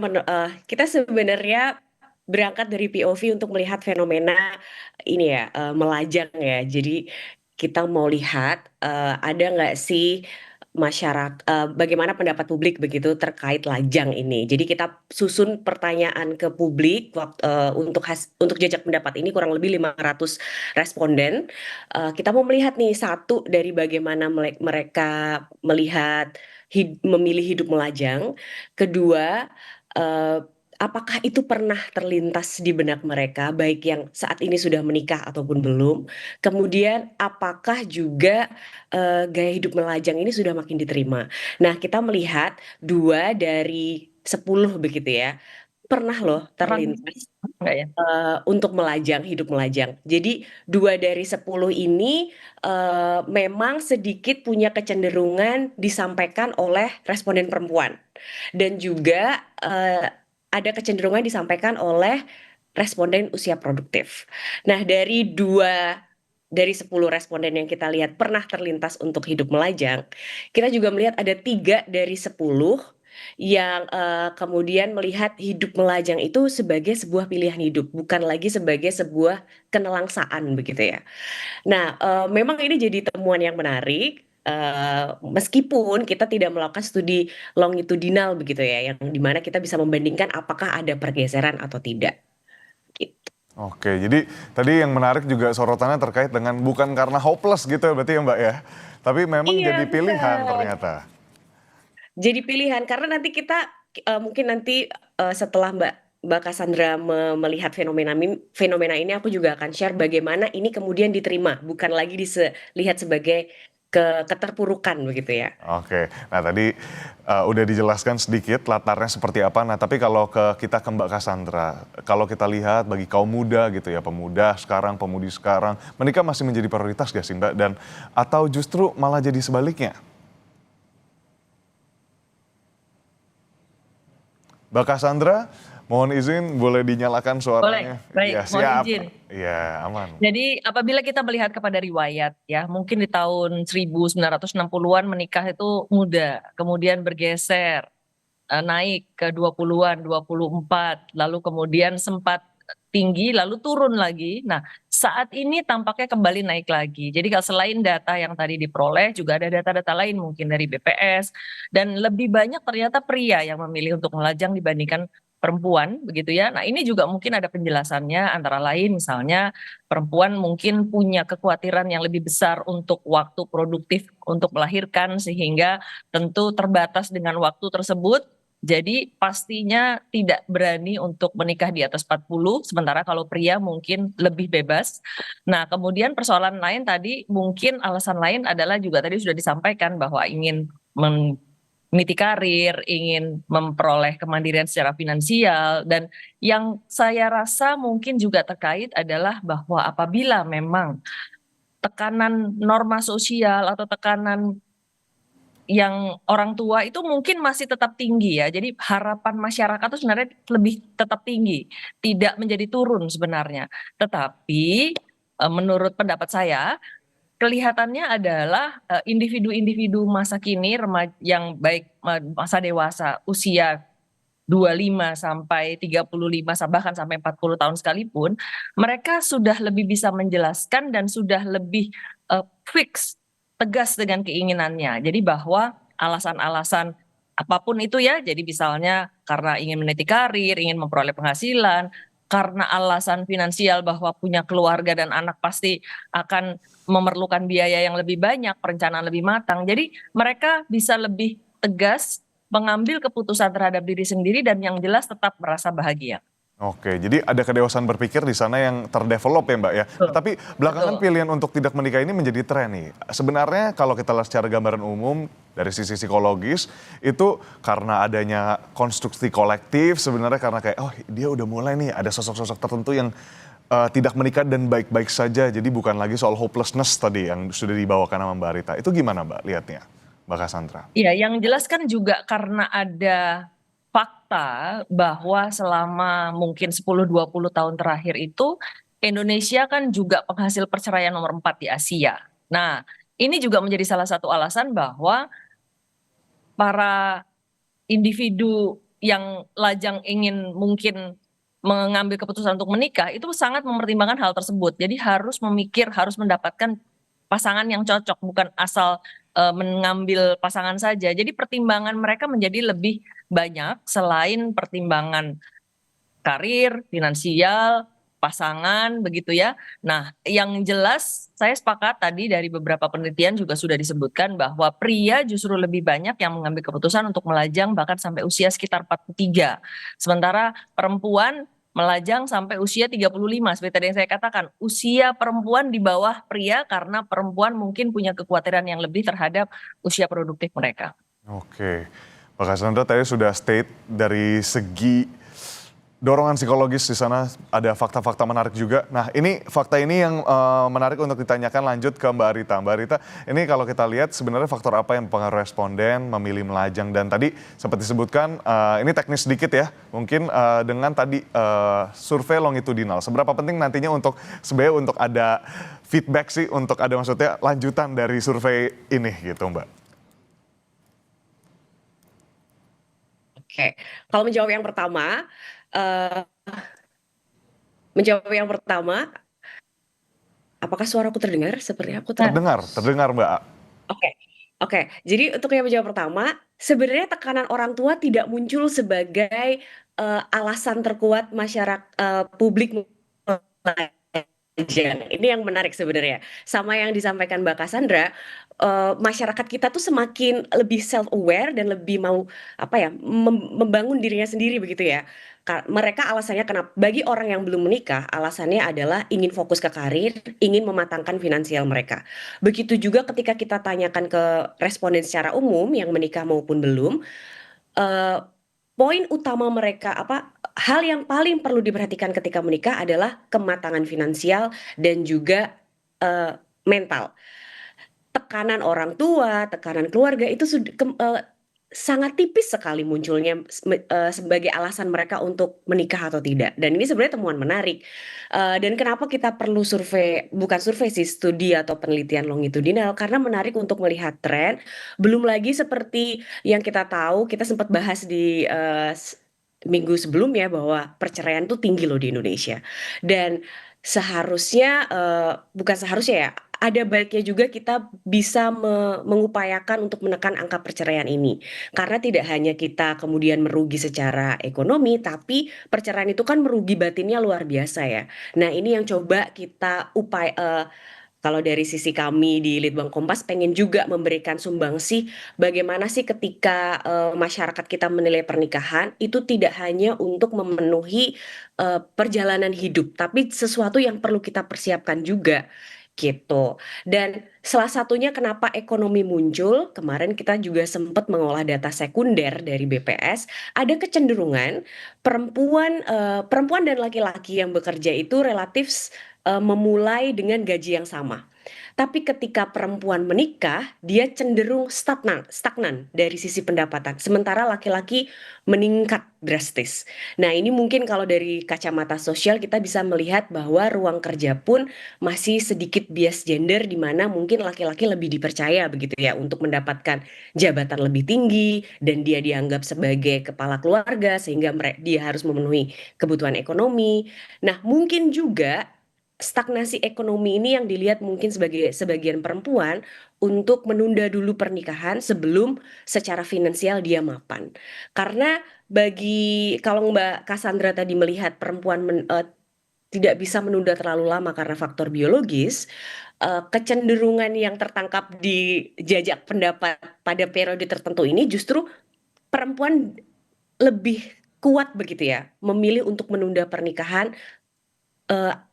sebenarnya berangkat dari POV untuk melihat fenomena ini ya, melajang ya. Jadi kita mau lihat ada nggak sih masyarakat, bagaimana pendapat publik begitu terkait lajang ini. Jadi kita susun pertanyaan ke publik untuk jajak pendapat ini kurang lebih 500 responden. Kita mau melihat nih satu dari bagaimana mereka melihat memilih hidup melajang. Kedua, apakah itu pernah terlintas di benak mereka, baik yang saat ini sudah menikah ataupun belum? Kemudian apakah juga gaya hidup melajang ini sudah makin diterima? Nah, kita melihat 2 dari 10 begitu ya, pernah loh terlintas untuk melajang, hidup melajang. Jadi 2 dari 10 ini memang sedikit punya kecenderungan disampaikan oleh responden perempuan. Dan juga ada kecenderungan disampaikan oleh responden usia produktif. Nah, dari 10 responden yang kita lihat pernah terlintas untuk hidup melajang, kita juga melihat ada 3 dari 10 yang kemudian melihat hidup melajang itu sebagai sebuah pilihan hidup, bukan lagi sebagai sebuah kenelangsaan begitu ya. Nah, memang ini jadi temuan yang menarik, meskipun kita tidak melakukan studi longitudinal begitu ya, yang dimana kita bisa membandingkan apakah ada pergeseran atau tidak. Gitu. Oke, jadi tadi yang menarik juga sorotannya terkait dengan bukan karena hopeless gitu ya berarti ya Mbak ya, tapi memang Iya, jadi pilihan benar. ternyata. Jadi pilihan karena nanti kita mungkin nanti setelah Mbak Cassandra melihat fenomena ini, aku juga akan share bagaimana ini kemudian diterima, bukan lagi lihat sebagai keterpurukan begitu ya. Oke, nah tadi udah dijelaskan sedikit latarnya seperti apa. Nah tapi kalau kita ke Mbak Cassandra, kalau kita lihat bagi kaum muda gitu ya, pemuda sekarang, pemudi sekarang, menikah masih menjadi prioritas gak sih Mbak? Dan atau justru malah jadi sebaliknya? Mbak Cassandra, mohon izin boleh dinyalakan suaranya. Boleh, baik, Ya, mohon siap. izin. Ya, aman. Jadi apabila kita melihat kepada riwayat ya, mungkin di tahun 1960-an menikah itu muda, kemudian bergeser naik ke 20-an, 24, lalu kemudian sempat tinggi lalu turun lagi. Nah, saat ini tampaknya kembali naik lagi. Jadi kalau selain data yang tadi diperoleh juga ada data-data lain mungkin dari BPS dan lebih banyak ternyata pria yang memilih untuk melajang dibandingkan perempuan begitu ya. Nah, ini juga mungkin ada penjelasannya antara lain misalnya perempuan mungkin punya kekhawatiran yang lebih besar untuk waktu produktif untuk melahirkan sehingga tentu terbatas dengan waktu tersebut. Jadi pastinya tidak berani untuk menikah di atas 40, sementara kalau pria mungkin lebih bebas. Nah, kemudian persoalan lain tadi mungkin alasan lain adalah juga tadi sudah disampaikan bahwa ingin meniti karir, ingin memperoleh kemandirian secara finansial, dan yang saya rasa mungkin juga terkait adalah bahwa apabila memang tekanan norma sosial atau tekanan yang orang tua itu mungkin masih tetap tinggi ya. Jadi harapan masyarakat itu sebenarnya lebih tetap tinggi, tidak menjadi turun sebenarnya. Tetapi menurut pendapat saya, kelihatannya adalah individu-individu masa kini yang baik masa dewasa usia 25 sampai 35 bahkan sampai 40 tahun sekalipun, mereka sudah lebih bisa menjelaskan dan sudah lebih fix, tegas dengan keinginannya. Jadi bahwa alasan-alasan apapun itu ya, jadi misalnya karena ingin meniti karir, ingin memperoleh penghasilan, karena alasan finansial bahwa punya keluarga dan anak pasti akan memerlukan biaya yang lebih banyak, perencanaan lebih matang. Jadi mereka bisa lebih tegas mengambil keputusan terhadap diri sendiri dan yang jelas tetap merasa bahagia. Oke, jadi ada kedewasaan berpikir di sana yang terdevelop ya Mbak ya. Nah, tapi belakangan pilihan untuk tidak menikah ini menjadi tren nih. Sebenarnya kalau kita lihat secara gambaran umum dari sisi psikologis itu karena adanya konstruksi kolektif sebenarnya karena kayak oh dia udah mulai nih ada sosok-sosok tertentu yang tidak menikah dan baik-baik saja. Jadi bukan lagi soal hopelessness tadi yang sudah dibawakan sama Mbak Rita. Itu gimana Mbak lihatnya, Mbak Cassandra? Iya, yang jelas kan juga karena ada fakta bahwa selama mungkin 10-20 tahun terakhir itu Indonesia kan juga penghasil perceraian nomor 4 di Asia. Nah, ini juga menjadi salah satu alasan bahwa para individu yang lajang ingin mungkin mengambil keputusan untuk menikah itu sangat mempertimbangkan hal tersebut. Jadi harus harus mendapatkan pasangan yang cocok, bukan asal mengambil pasangan saja. Jadi pertimbangan mereka menjadi lebih banyak selain pertimbangan karir, finansial, pasangan begitu ya. Nah, yang jelas saya sepakat tadi dari beberapa penelitian juga sudah disebutkan bahwa pria justru lebih banyak yang mengambil keputusan untuk melajang bahkan sampai usia sekitar 43. Sementara perempuan melajang sampai usia 35. Seperti tadi yang saya katakan, usia perempuan di bawah pria karena perempuan mungkin punya kekhawatiran yang lebih terhadap usia produktif mereka. Oke, Mbak Cassandra tadi sudah state dari segi dorongan psikologis di sana, ada fakta-fakta menarik juga. Nah, ini fakta ini yang menarik untuk ditanyakan lanjut ke Mbak Rita. Mbak Rita, ini kalau kita lihat sebenarnya faktor apa yang mempengaruhi responden memilih melajang, dan tadi seperti disebutkan, ini teknis sedikit ya, mungkin dengan tadi survei longitudinal. Seberapa penting nantinya untuk sebenarnya untuk ada feedback sih, untuk ada maksudnya lanjutan dari survei ini gitu, Mbak? Oke, kalau menjawab yang pertama, apakah suaraku terdengar? Seperti aku Terdengar, Mbak. Oke, oke. Jadi untuk yang menjawab pertama, sebenarnya tekanan orang tua tidak muncul sebagai alasan terkuat publik melajang. Ini yang menarik sebenarnya. Sama yang disampaikan Mbak Cassandra, masyarakat kita tuh semakin lebih self aware dan lebih mau membangun dirinya sendiri begitu ya. Mereka alasannya kenapa? Bagi orang yang belum menikah, alasannya adalah ingin fokus ke karir, ingin mematangkan finansial mereka. Begitu juga ketika kita tanyakan ke responden secara umum yang menikah maupun belum, poin utama mereka hal yang paling perlu diperhatikan ketika menikah adalah kematangan finansial dan juga mental. Tekanan orang tua, tekanan keluarga itu sangat tipis sekali munculnya sebagai alasan mereka untuk menikah atau tidak. Dan ini sebenarnya temuan menarik. Dan kenapa kita perlu studi atau penelitian longitudinal, karena menarik untuk melihat tren. Belum lagi seperti yang kita tahu, kita sempat bahas di minggu sebelumnya bahwa perceraian itu tinggi loh di Indonesia. Dan seharusnya, bukan seharusnya ya, ada baiknya juga kita bisa mengupayakan untuk menekan angka perceraian ini. Karena tidak hanya kita kemudian merugi secara ekonomi, tapi perceraian itu kan merugi batinnya luar biasa ya. Nah, ini yang coba kita kalau dari sisi kami di Litbang Kompas pengen juga memberikan sumbangsih bagaimana sih ketika masyarakat kita menilai pernikahan itu tidak hanya untuk memenuhi perjalanan hidup, tapi sesuatu yang perlu kita persiapkan juga gitu. Dan salah satunya kenapa ekonomi muncul, kemarin kita juga sempat mengolah data sekunder dari BPS, ada kecenderungan perempuan dan laki-laki yang bekerja itu relatif memulai dengan gaji yang sama. Tapi ketika perempuan menikah, dia cenderung stagnan dari sisi pendapatan. Sementara laki-laki meningkat drastis. Nah, ini mungkin kalau dari kacamata sosial kita bisa melihat bahwa ruang kerja pun masih sedikit bias gender, di mana mungkin laki-laki lebih dipercaya begitu ya untuk mendapatkan jabatan lebih tinggi dan dia dianggap sebagai kepala keluarga sehingga dia harus memenuhi kebutuhan ekonomi. Nah, mungkin juga stagnasi ekonomi ini yang dilihat mungkin sebagai sebagian perempuan untuk menunda dulu pernikahan sebelum secara finansial dia mapan. Karena kalau Mbak Cassandra tadi melihat perempuan tidak bisa menunda terlalu lama karena faktor biologis, kecenderungan yang tertangkap di jajak pendapat pada periode tertentu ini justru perempuan lebih kuat begitu ya, memilih untuk menunda pernikahan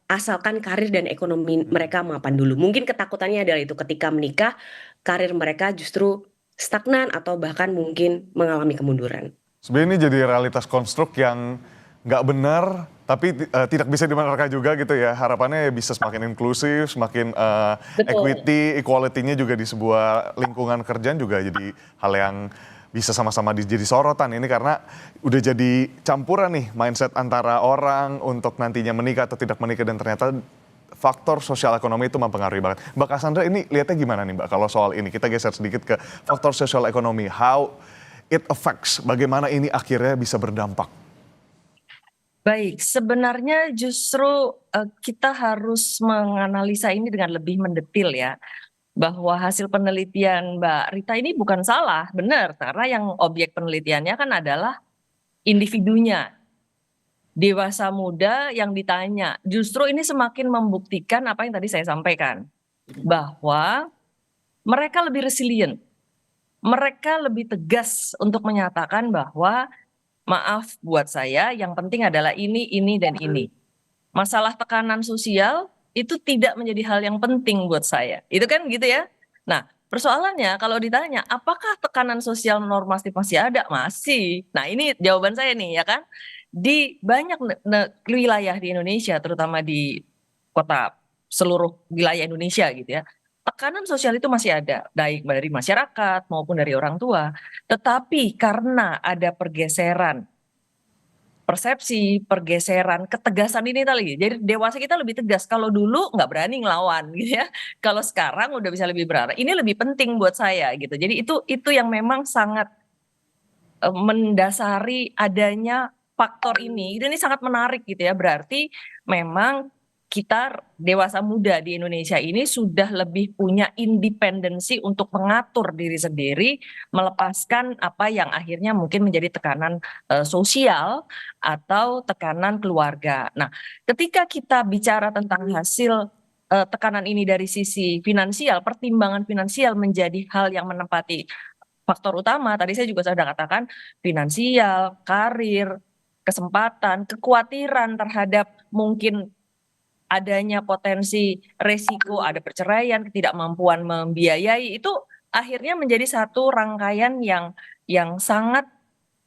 asalkan karir dan ekonomi mereka mapan dulu. Mungkin ketakutannya adalah itu, ketika menikah karir mereka justru stagnan atau bahkan mungkin mengalami kemunduran. Sebenarnya ini jadi realitas konstruk yang nggak benar, tapi tidak bisa dibenarkan juga gitu ya. Harapannya bisa semakin inklusif, semakin equity, equality-nya juga di sebuah lingkungan kerjaan juga jadi hal yang bisa sama-sama jadi sorotan ini, karena udah jadi campuran nih mindset antara orang untuk nantinya menikah atau tidak menikah, dan ternyata faktor sosial ekonomi itu mempengaruhi banget. Mbak Cassandra ini lihatnya gimana nih Mbak kalau soal ini? Kita geser sedikit ke faktor sosial ekonomi, how it affects, bagaimana ini akhirnya bisa berdampak? Baik, sebenarnya justru kita harus menganalisa ini dengan lebih mendetil ya. Bahwa hasil penelitian Mbak Rita ini bukan salah, benar, karena yang objek penelitiannya kan adalah individunya. dewasa muda yang ditanya. Justru ini semakin membuktikan apa yang tadi saya sampaikan, bahwa mereka lebih resilient, mereka lebih tegas untuk menyatakan bahwa maaf buat saya, yang penting adalah ini, dan ini. Masalah tekanan sosial itu tidak menjadi hal yang penting buat saya. Itu kan gitu ya. Nah, persoalannya kalau ditanya, apakah tekanan sosial normatif masih ada? Masih. Nah, ini jawaban saya nih, ya kan? Di banyak wilayah di Indonesia, terutama di kota seluruh wilayah Indonesia gitu ya, tekanan sosial itu masih ada, baik dari masyarakat maupun dari orang tua. Tetapi karena ada pergeseran persepsi, pergeseran, ketegasan ini tadi. Jadi dewasa kita lebih tegas. Kalau dulu nggak berani ngelawan gitu ya. Kalau sekarang udah bisa lebih berani. Ini lebih penting buat saya gitu. Jadi itu yang memang sangat mendasari adanya faktor ini. Ini sangat menarik gitu ya. Berarti memang kita dewasa muda di Indonesia ini sudah lebih punya independensi untuk mengatur diri sendiri, melepaskan apa yang akhirnya mungkin menjadi tekanan sosial atau tekanan keluarga. Nah, ketika kita bicara tentang hasil tekanan ini dari sisi finansial, pertimbangan finansial menjadi hal yang menempati faktor utama. Tadi saya juga sudah katakan finansial, karir, kesempatan, kekhawatiran terhadap mungkin adanya potensi resiko, ada perceraian, ketidakmampuan membiayai, itu akhirnya menjadi satu rangkaian yang sangat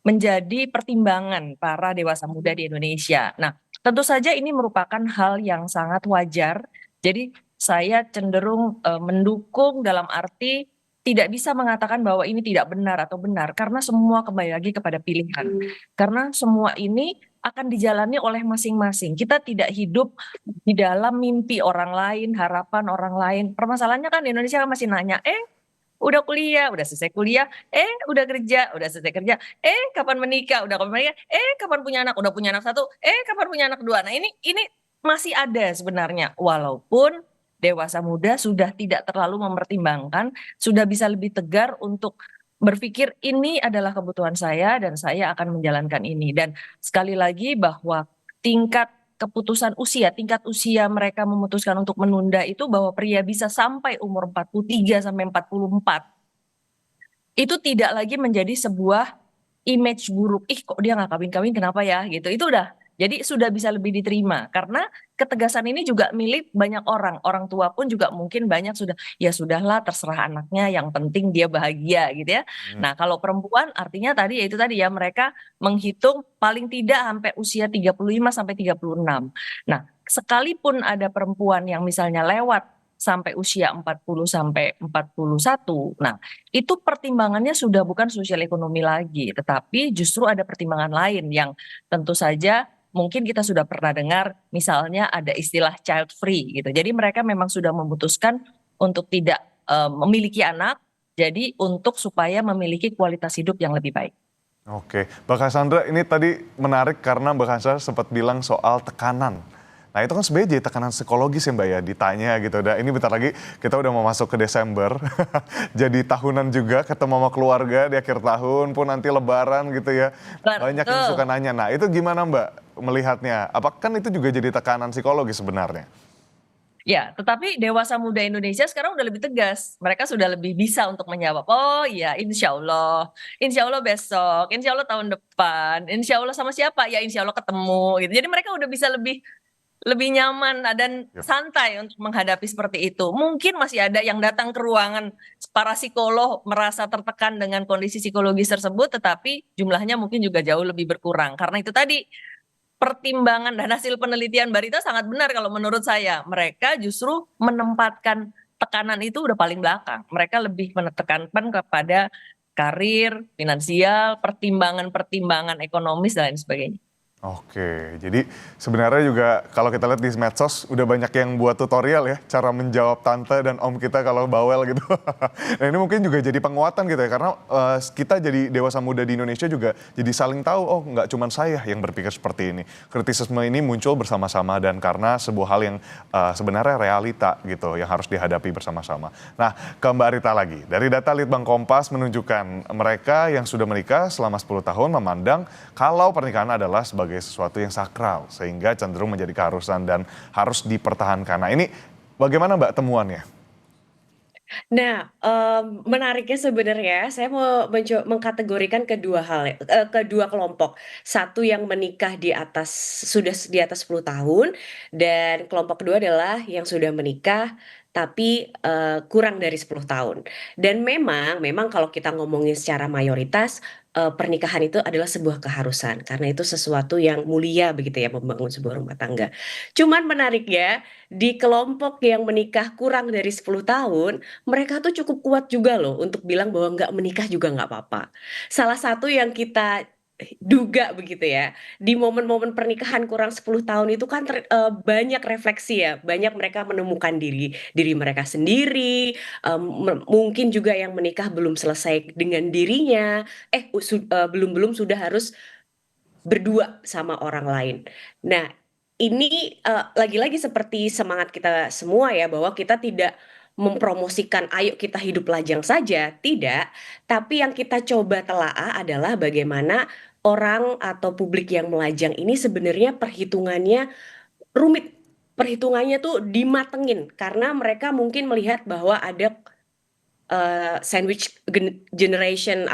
menjadi pertimbangan para dewasa muda di Indonesia. Nah, tentu saja ini merupakan hal yang sangat wajar. Jadi saya cenderung mendukung dalam arti tidak bisa mengatakan bahwa ini tidak benar atau benar, karena semua kembali lagi kepada pilihan. Karena semua ini akan dijalani oleh masing-masing. Kita tidak hidup di dalam mimpi orang lain, harapan orang lain. Permasalahannya kan di Indonesia masih nanya, udah kuliah, udah selesai kuliah, udah kerja, udah selesai kerja, kapan menikah, udah kapan menikah, kapan punya anak, udah punya anak satu, kapan punya anak dua. Nah ini masih ada sebenarnya, walaupun dewasa muda sudah tidak terlalu mempertimbangkan, sudah bisa lebih tegar untuk berpikir ini adalah kebutuhan saya dan saya akan menjalankan ini. Dan sekali lagi bahwa tingkat keputusan usia, tingkat usia mereka memutuskan untuk menunda itu, bahwa pria bisa sampai umur 43 sampai 44. Itu tidak lagi menjadi sebuah image buruk. Kok dia nggak kawin-kawin, kenapa ya gitu. Itu udah. Jadi sudah bisa lebih diterima, karena ketegasan ini juga milik banyak orang. Orang tua pun juga mungkin banyak sudah, ya sudahlah terserah anaknya, yang penting dia bahagia gitu ya. Nah kalau perempuan artinya tadi ya itu tadi ya, mereka menghitung paling tidak sampai usia 35 sampai 36. Nah sekalipun ada perempuan yang misalnya lewat sampai usia 40 sampai 41. Nah, itu pertimbangannya sudah bukan sosial ekonomi lagi, tetapi justru ada pertimbangan lain yang tentu saja mungkin kita sudah pernah dengar, misalnya ada istilah child free gitu. Jadi mereka memang sudah memutuskan untuk tidak memiliki anak, jadi untuk supaya memiliki kualitas hidup yang lebih baik. Oke, Mbak Cassandra, ini tadi menarik karena Mbak Cassandra sempat bilang soal tekanan. Nah itu kan sebenarnya jadi tekanan psikologis ya Mbak ya, ditanya gitu. Ini bentar lagi kita udah mau masuk ke Desember, jadi tahunan juga ketemu sama keluarga di akhir tahun pun nanti lebaran gitu ya. Banyak yang suka nanya, nah itu gimana Mbak melihatnya? Apakah kan itu juga jadi tekanan psikologis sebenarnya? Ya, tetapi dewasa muda Indonesia sekarang udah lebih tegas. Mereka sudah lebih bisa untuk menjawab, oh iya insya Allah besok, insya Allah tahun depan, insya Allah sama siapa? Ya insya Allah ketemu gitu. Jadi mereka udah bisa lebih nyaman dan santai untuk menghadapi seperti itu. Mungkin masih ada yang datang ke ruangan para psikolog merasa tertekan dengan kondisi psikologis tersebut, tetapi jumlahnya mungkin juga jauh lebih berkurang. Karena itu tadi pertimbangan dan hasil penelitian Barita sangat benar kalau menurut saya. Mereka justru menempatkan tekanan itu udah paling belakang. Mereka lebih menekankan kepada karir, finansial, pertimbangan-pertimbangan ekonomis dan lain sebagainya. Oke, jadi sebenarnya juga kalau kita lihat di medsos udah banyak yang buat tutorial ya, cara menjawab tante dan om kita kalau bawel gitu. Nah ini mungkin juga jadi penguatan gitu ya, karena kita jadi dewasa muda di Indonesia juga jadi saling tahu, oh nggak cuma saya yang berpikir seperti ini. Kritisisme ini muncul bersama-sama dan karena sebuah hal yang sebenarnya realita gitu, yang harus dihadapi bersama-sama. Nah ke Mbak Rita lagi, dari data Litbang Kompas menunjukkan mereka yang sudah menikah selama 10 tahun memandang kalau pernikahan adalah sebagai sebagai sesuatu yang sakral sehingga cenderung menjadi keharusan dan harus dipertahankan. Nah ini bagaimana Mbak temuannya? Nah, menariknya sebenarnya saya mau mengkategorikan kedua hal ya, kedua kelompok. Satu yang menikah sudah di atas 10 tahun, dan kelompok kedua adalah yang sudah menikah tapi, kurang dari 10 tahun. Dan memang kalau kita ngomongin secara mayoritas, pernikahan itu adalah sebuah keharusan, karena itu sesuatu yang mulia begitu ya, membangun sebuah rumah tangga. Cuman menariknya, di kelompok yang menikah kurang dari 10 tahun, mereka tuh cukup kuat juga loh untuk bilang bahwa nggak menikah juga nggak apa-apa. Salah satu yang kita duga begitu ya, di momen-momen pernikahan kurang 10 tahun itu kan banyak refleksi ya, banyak mereka menemukan diri mereka sendiri, mungkin juga yang menikah belum selesai dengan dirinya, belum sudah harus berdua sama orang lain. Nah, ini, lagi-lagi seperti semangat kita semua ya, bahwa kita tidak mempromosikan, "Ayo kita hidup lajang saja," tidak. Tapi yang kita coba telaah adalah bagaimana orang atau publik yang melajang ini sebenarnya perhitungannya rumit. Perhitungannya tuh dimatengin, karena mereka mungkin melihat bahwa ada, sandwich generation,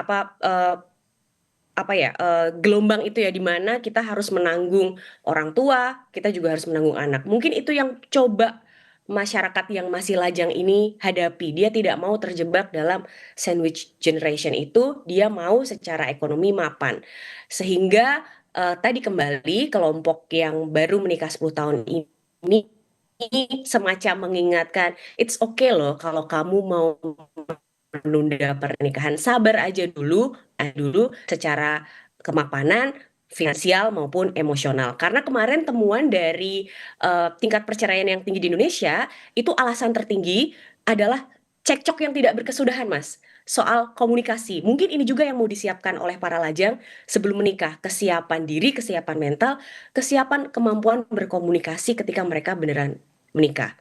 gelombang itu ya, di mana kita harus menanggung orang tua, kita juga harus menanggung anak. Mungkin itu yang coba masyarakat yang masih lajang ini hadapi. Dia tidak mau terjebak dalam sandwich generation itu, dia mau secara ekonomi mapan. Sehingga, tadi kembali kelompok yang baru menikah 10 tahun ini semacam mengingatkan, "It's okay loh kalau kamu mau menunda pernikahan, sabar aja dulu secara kemapanan finansial maupun emosional." Karena kemarin temuan dari, tingkat perceraian yang tinggi di Indonesia, itu alasan tertinggi adalah cekcok yang tidak berkesudahan, Mas, soal komunikasi. Mungkin ini juga yang mau disiapkan oleh para lajang sebelum menikah, kesiapan diri, kesiapan mental, kesiapan kemampuan berkomunikasi ketika mereka beneran menikah.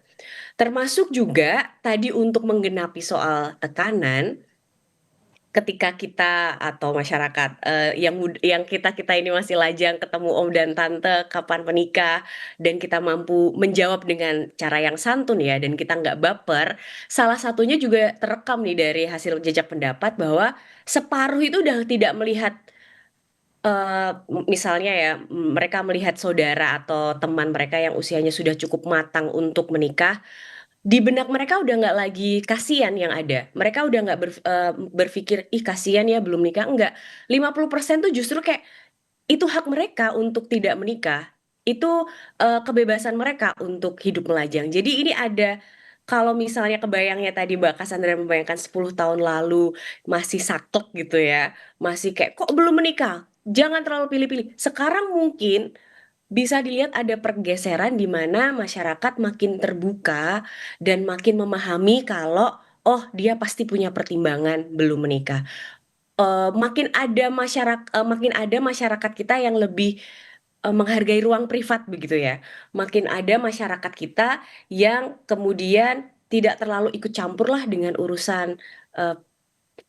Termasuk juga tadi untuk menggenapi soal tekanan, ketika kita atau masyarakat, yang kita ini masih lajang ketemu om dan tante kapan menikah, dan kita mampu menjawab dengan cara yang santun ya, dan kita nggak baper, salah satunya juga terekam nih dari hasil jejak pendapat bahwa separuh itu udah tidak melihat, misalnya ya, mereka melihat saudara atau teman mereka yang usianya sudah cukup matang untuk menikah, di benak mereka udah nggak lagi kasihan yang ada. Mereka udah nggak berpikir, "Ih kasihan ya belum nikah," enggak. 50% tuh justru kayak, itu hak mereka untuk tidak menikah. Itu, kebebasan mereka untuk hidup melajang. Jadi ini ada, kalau misalnya kebayangnya tadi Mbak Cassandra membayangkan 10 tahun lalu masih saklek gitu ya, masih kayak, "Kok belum menikah? Jangan terlalu pilih-pilih." Sekarang mungkin bisa dilihat ada pergeseran di mana masyarakat makin terbuka dan makin memahami kalau, oh dia pasti punya pertimbangan belum menikah. Makin ada masyarakat kita yang lebih, menghargai ruang privat begitu ya. Makin ada masyarakat kita yang kemudian tidak terlalu ikut campurlah dengan urusan, eee,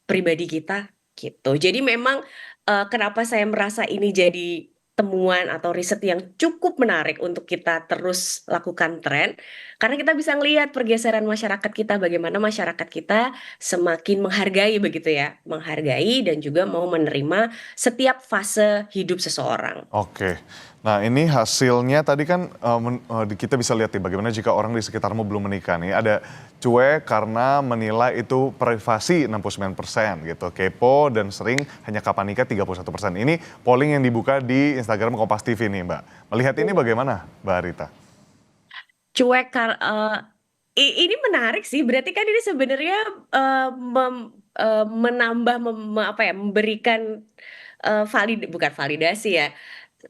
pribadi kita, gitu. Jadi memang, kenapa saya merasa ini jadi temuan atau riset yang cukup menarik untuk kita terus lakukan tren, karena kita bisa ngelihat pergeseran masyarakat kita, bagaimana masyarakat kita semakin menghargai begitu ya, menghargai dan juga mau menerima setiap fase hidup seseorang. Oke. Nah ini hasilnya tadi kan kita bisa lihat nih bagaimana jika orang di sekitarmu belum menikah nih. Ada cuek karena menilai itu privasi 69% gitu. Kepo dan sering hanya kapan nikah 31%. Ini polling yang dibuka di Instagram Kompas TV nih Mbak. Melihat ini bagaimana Mbak Rita? Cuek ini menarik sih, berarti kan ini sebenarnya, menambah memberikan, bukan validasi ya,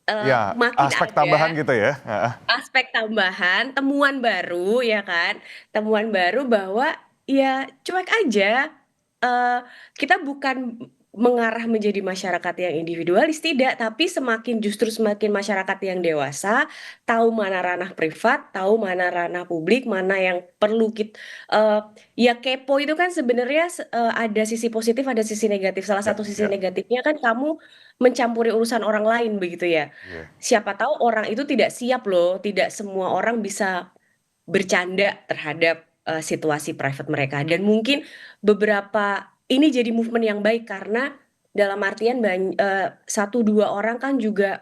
Ya, makin aspek ada tambahan gitu ya? Heeh. aspek tambahan, temuan baru ya kan, temuan baru bahwa ya cuek aja, kita mengarah menjadi masyarakat yang individualis, tidak, tapi justru semakin masyarakat yang dewasa, tahu mana ranah privat, tahu mana ranah publik, mana yang perlu ya kepo itu kan sebenarnya ada sisi positif, ada sisi negatif. Salah satu sisi negatifnya kan kamu mencampuri urusan orang lain begitu ya. Siapa tahu orang itu tidak siap loh, tidak semua orang bisa bercanda terhadap situasi private mereka, dan mungkin beberapa ini jadi movement yang baik karena dalam artian satu dua orang kan juga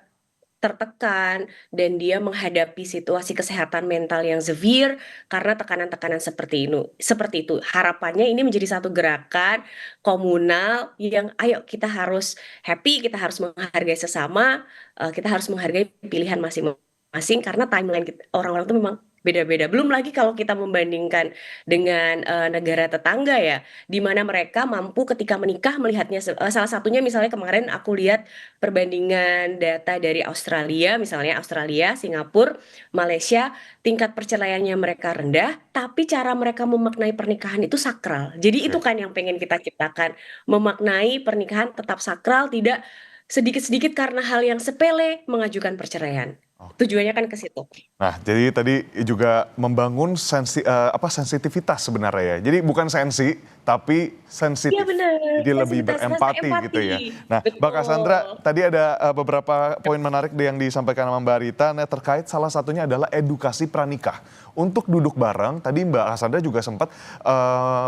tertekan dan dia menghadapi situasi kesehatan mental yang severe karena tekanan-tekanan seperti itu. Seperti itu. Harapannya ini menjadi satu gerakan komunal yang ayo kita harus happy, kita harus menghargai sesama, kita harus menghargai pilihan masing-masing karena timeline orang-orang itu memang beda-beda. Belum lagi kalau kita membandingkan dengan negara tetangga ya, di mana mereka mampu ketika menikah melihatnya salah satunya misalnya kemarin aku lihat perbandingan data dari Australia, misalnya Australia, Singapura, Malaysia, tingkat perceraiannya mereka rendah, tapi cara mereka memaknai pernikahan itu sakral. Jadi itu kan yang pengen kita ciptakan, memaknai pernikahan tetap sakral, tidak sedikit-sedikit karena hal yang sepele mengajukan perceraian. Tujuannya kan ke situ. Nah, jadi tadi juga membangun sensitivitas sebenarnya ya. Jadi bukan sensi, tapi sensitif. Iya benar. Jadi lebih berempati gitu ya. Nah, Mbak Cassandra, tadi ada beberapa poin menarik yang disampaikan sama Mbak Rita. Nah, terkait salah satunya adalah edukasi pranikah. Untuk duduk bareng, tadi Mbak Cassandra juga sempat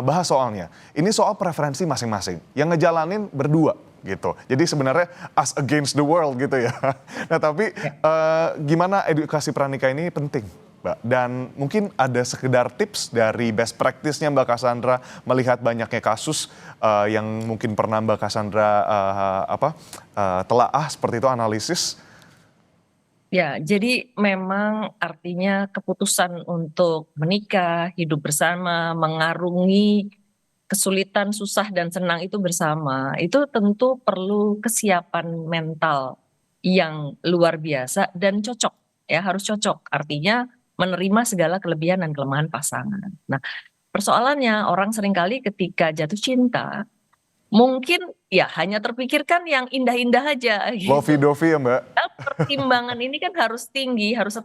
bahas soalnya. Ini soal preferensi masing-masing. Yang ngejalanin berdua gitu. Jadi sebenarnya us against the world gitu ya. Nah, tapi gimana edukasi pranikah ini penting, Mbak? Dan mungkin ada sekedar tips dari best practice-nya Mbak Cassandra melihat banyaknya kasus yang mungkin pernah Mbak Cassandra telaah seperti itu, analisis. Ya, jadi memang artinya keputusan untuk menikah, hidup bersama, mengarungi kesulitan, susah, dan senang itu bersama, itu tentu perlu kesiapan mental yang luar biasa dan cocok, ya harus cocok. Artinya menerima segala kelebihan dan kelemahan pasangan. Nah, persoalannya orang seringkali ketika jatuh cinta, mungkin ya hanya terpikirkan yang indah-indah aja. Gitu. Lovey-dovey ya Mbak? Pertimbangan ini kan harus tinggi, harus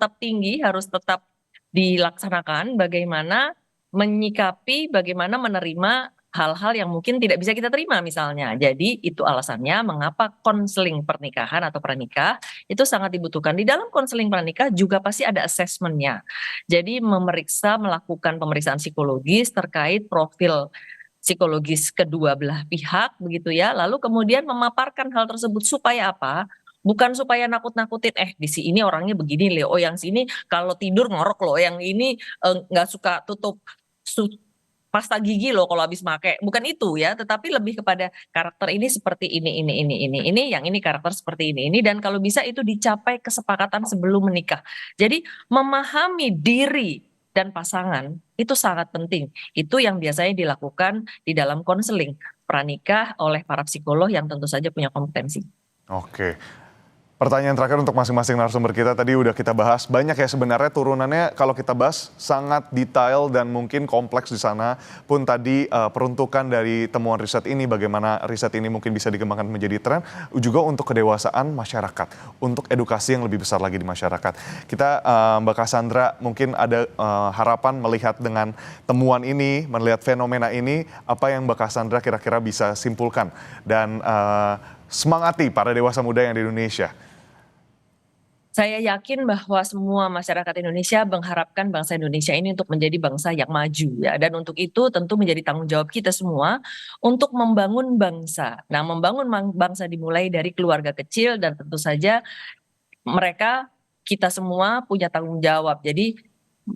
tetap dilaksanakan bagaimana menyikapi, bagaimana menerima hal-hal yang mungkin tidak bisa kita terima misalnya. Jadi itu alasannya mengapa konseling pernikahan atau pranikah itu sangat dibutuhkan. Di dalam konseling pranikah juga pasti ada assessment-nya. Jadi melakukan pemeriksaan psikologis terkait profil psikologis kedua belah pihak begitu ya. Lalu kemudian memaparkan hal tersebut supaya apa? Bukan supaya nakut-nakutin, di sini orangnya begini loh, yang sini kalau tidur ngorok loh, yang ini nggak suka tutup pasta gigi loh kalau habis make. Bukan itu ya, tetapi lebih kepada karakter ini seperti ini, yang ini karakter seperti ini, dan kalau bisa itu dicapai kesepakatan sebelum menikah. Jadi memahami diri dan pasangan itu sangat penting. Itu yang biasanya dilakukan di dalam konseling pranikah oleh para psikolog yang tentu saja punya kompetensi. Oke. Pertanyaan terakhir untuk masing-masing narasumber kita, tadi udah kita bahas banyak ya sebenarnya turunannya kalau kita bahas sangat detail dan mungkin kompleks di sana pun tadi peruntukan dari temuan riset ini, bagaimana riset ini mungkin bisa dikembangkan menjadi tren juga untuk kedewasaan masyarakat, untuk edukasi yang lebih besar lagi di masyarakat. Kita Mbak Cassandra mungkin ada harapan melihat dengan temuan ini, melihat fenomena ini, apa yang Mbak Cassandra kira-kira bisa simpulkan dan semangati para dewasa muda yang di Indonesia. Saya yakin bahwa semua masyarakat Indonesia mengharapkan bangsa Indonesia ini untuk menjadi bangsa yang maju ya, dan untuk itu tentu menjadi tanggung jawab kita semua untuk membangun bangsa. Nah, membangun bangsa dimulai dari keluarga kecil dan tentu saja kita semua punya tanggung jawab. Jadi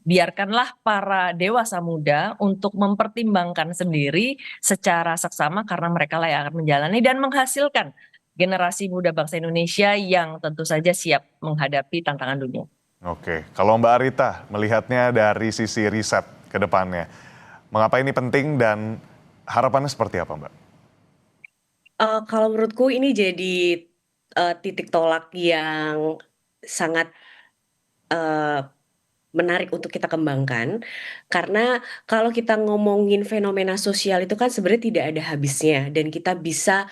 biarkanlah para dewasa muda untuk mempertimbangkan sendiri secara seksama karena mereka lah yang akan menjalani dan menghasilkan generasi muda bangsa Indonesia yang tentu saja siap menghadapi tantangan dunia. Oke, kalau Mbak Rita melihatnya dari sisi riset ke depannya, mengapa ini penting dan harapannya seperti apa Mbak? Kalau menurutku ini jadi titik tolak yang sangat menarik untuk kita kembangkan, karena kalau kita ngomongin fenomena sosial itu kan sebenarnya tidak ada habisnya dan kita bisa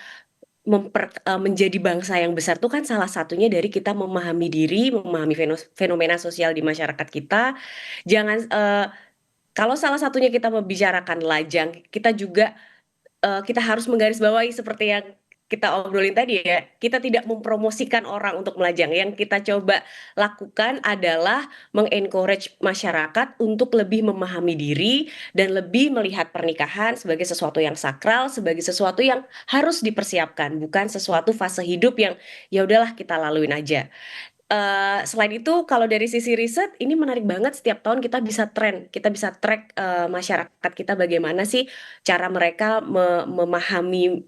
menjadi bangsa yang besar tuh kan salah satunya dari kita memahami diri, memahami fenomena sosial di masyarakat kita. Jangan kalau salah satunya kita membicarakan lajang, kita juga kita harus menggarisbawahi seperti yang kita obrolin tadi ya, kita tidak mempromosikan orang untuk melajang. Yang kita coba lakukan adalah mengencourage masyarakat untuk lebih memahami diri dan lebih melihat pernikahan sebagai sesuatu yang sakral, sebagai sesuatu yang harus dipersiapkan, bukan sesuatu fase hidup yang ya udahlah kita laluin aja. Selain itu, kalau dari sisi riset, ini menarik banget. Setiap tahun kita bisa track masyarakat kita bagaimana sih cara mereka memahami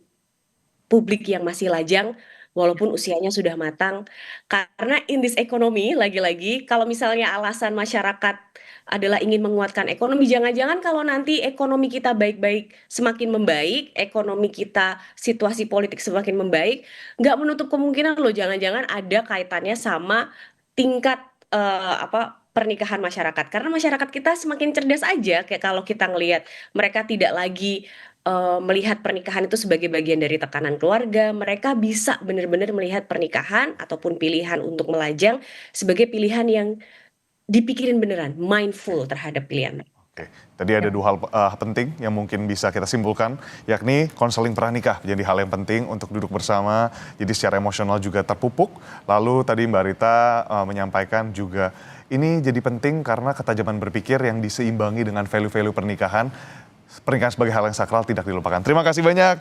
publik yang masih lajang walaupun usianya sudah matang. Karena in this economy, lagi-lagi kalau misalnya alasan masyarakat adalah ingin menguatkan ekonomi, jangan-jangan kalau nanti ekonomi kita baik-baik semakin membaik, ekonomi kita situasi politik semakin membaik, nggak menutup kemungkinan loh jangan-jangan ada kaitannya sama tingkat pernikahan masyarakat. Karena masyarakat kita semakin cerdas aja, kayak kalau kita ngelihat mereka tidak lagi melihat pernikahan itu sebagai bagian dari tekanan keluarga, mereka bisa benar-benar melihat pernikahan ataupun pilihan untuk melajang sebagai pilihan yang dipikirin beneran, mindful terhadap pilihan. Oke, tadi ada dua hal penting yang mungkin bisa kita simpulkan, yakni konseling pranikah menjadi hal yang penting untuk duduk bersama, jadi secara emosional juga terpupuk. Lalu tadi Mbak Rita menyampaikan juga ini jadi penting karena ketajaman berpikir yang diseimbangi dengan value-value pernikahan. Pernikahan sebagai hal yang sakral tidak dilupakan. Terima kasih banyak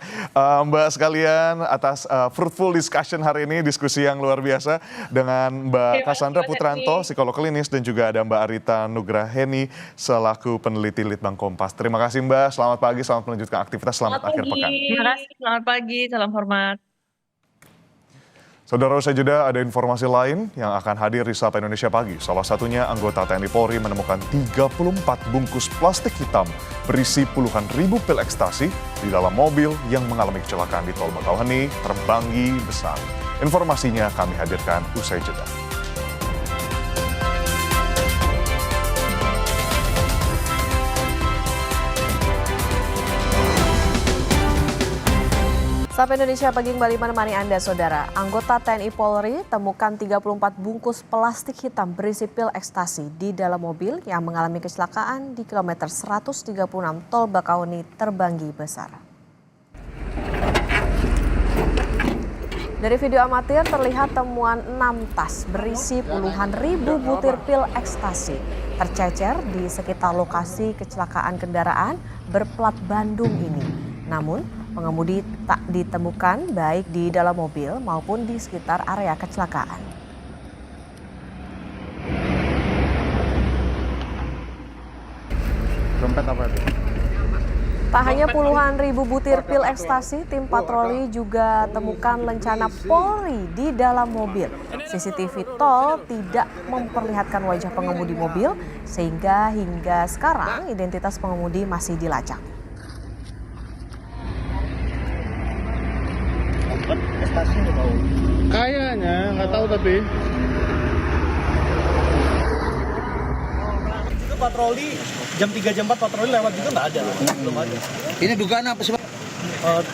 Mbak sekalian atas fruitful discussion hari ini, diskusi yang luar biasa dengan Mbak Cassandra Putranto, psikolog klinis, dan juga ada Mbak Arita Nugraheni selaku peneliti Litbang Kompas. Terima kasih Mbak, selamat pagi, selamat melanjutkan aktivitas, selamat akhir pekan. Terima kasih, selamat pagi, salam hormat. Saudara, usai jeda ada informasi lain yang akan hadir di Sapa Indonesia Pagi. Salah satunya anggota TNI Polri menemukan 34 bungkus plastik hitam berisi puluhan ribu pil ekstasi di dalam mobil yang mengalami kecelakaan di Tol Bakauheni, Terbanggi, Besar. Informasinya kami hadirkan usai jeda. Sapa Indonesia Pagi kembali menemani Anda, Saudara. Anggota TNI Polri temukan 34 bungkus plastik hitam berisi pil ekstasi di dalam mobil yang mengalami kecelakaan di kilometer 136 Tol Bakauheni, Terbanggi, Besar. Dari video amatir terlihat temuan 6 tas berisi puluhan ribu butir pil ekstasi tercecer di sekitar lokasi kecelakaan kendaraan berplat Bandung ini. Namun, pengemudi tak ditemukan baik di dalam mobil maupun di sekitar area kecelakaan. Dompet apa itu? Tak hanya puluhan ribu butir pil ekstasi, tim patroli juga temukan lencana Polri di dalam mobil. CCTV tol tidak memperlihatkan wajah pengemudi mobil, sehingga hingga sekarang identitas pengemudi masih dilacak. Kayaknya, nggak tahu tapi. Juga patroli, jam 3 jam 4 patroli lewat juga nggak ada, belum ada. Ini dugaan apa sih, Bang?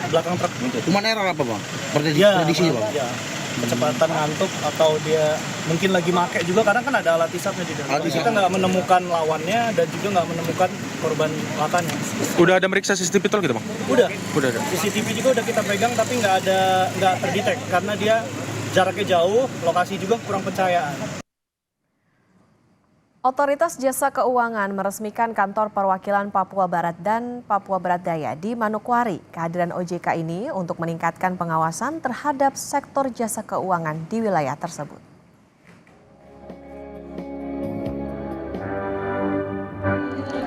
Belakang truk. Human error apa, Bang? Prediksi, Bang? Ya, kecepatan ngantuk atau dia mungkin lagi make juga, karena kan ada alat hisapnya di dalam. Kita nggak menemukan lawannya dan juga nggak menemukan korban lakannya. Udah ada meriksa CCTV tol gitu, Bang? Udah ada. CCTV juga udah kita pegang tapi nggak terdetek karena dia jaraknya jauh, lokasi juga kurang pencahayaan. Otoritas Jasa Keuangan meresmikan kantor perwakilan Papua Barat dan Papua Barat Daya di Manokwari. Kehadiran OJK ini untuk meningkatkan pengawasan terhadap sektor jasa keuangan di wilayah tersebut.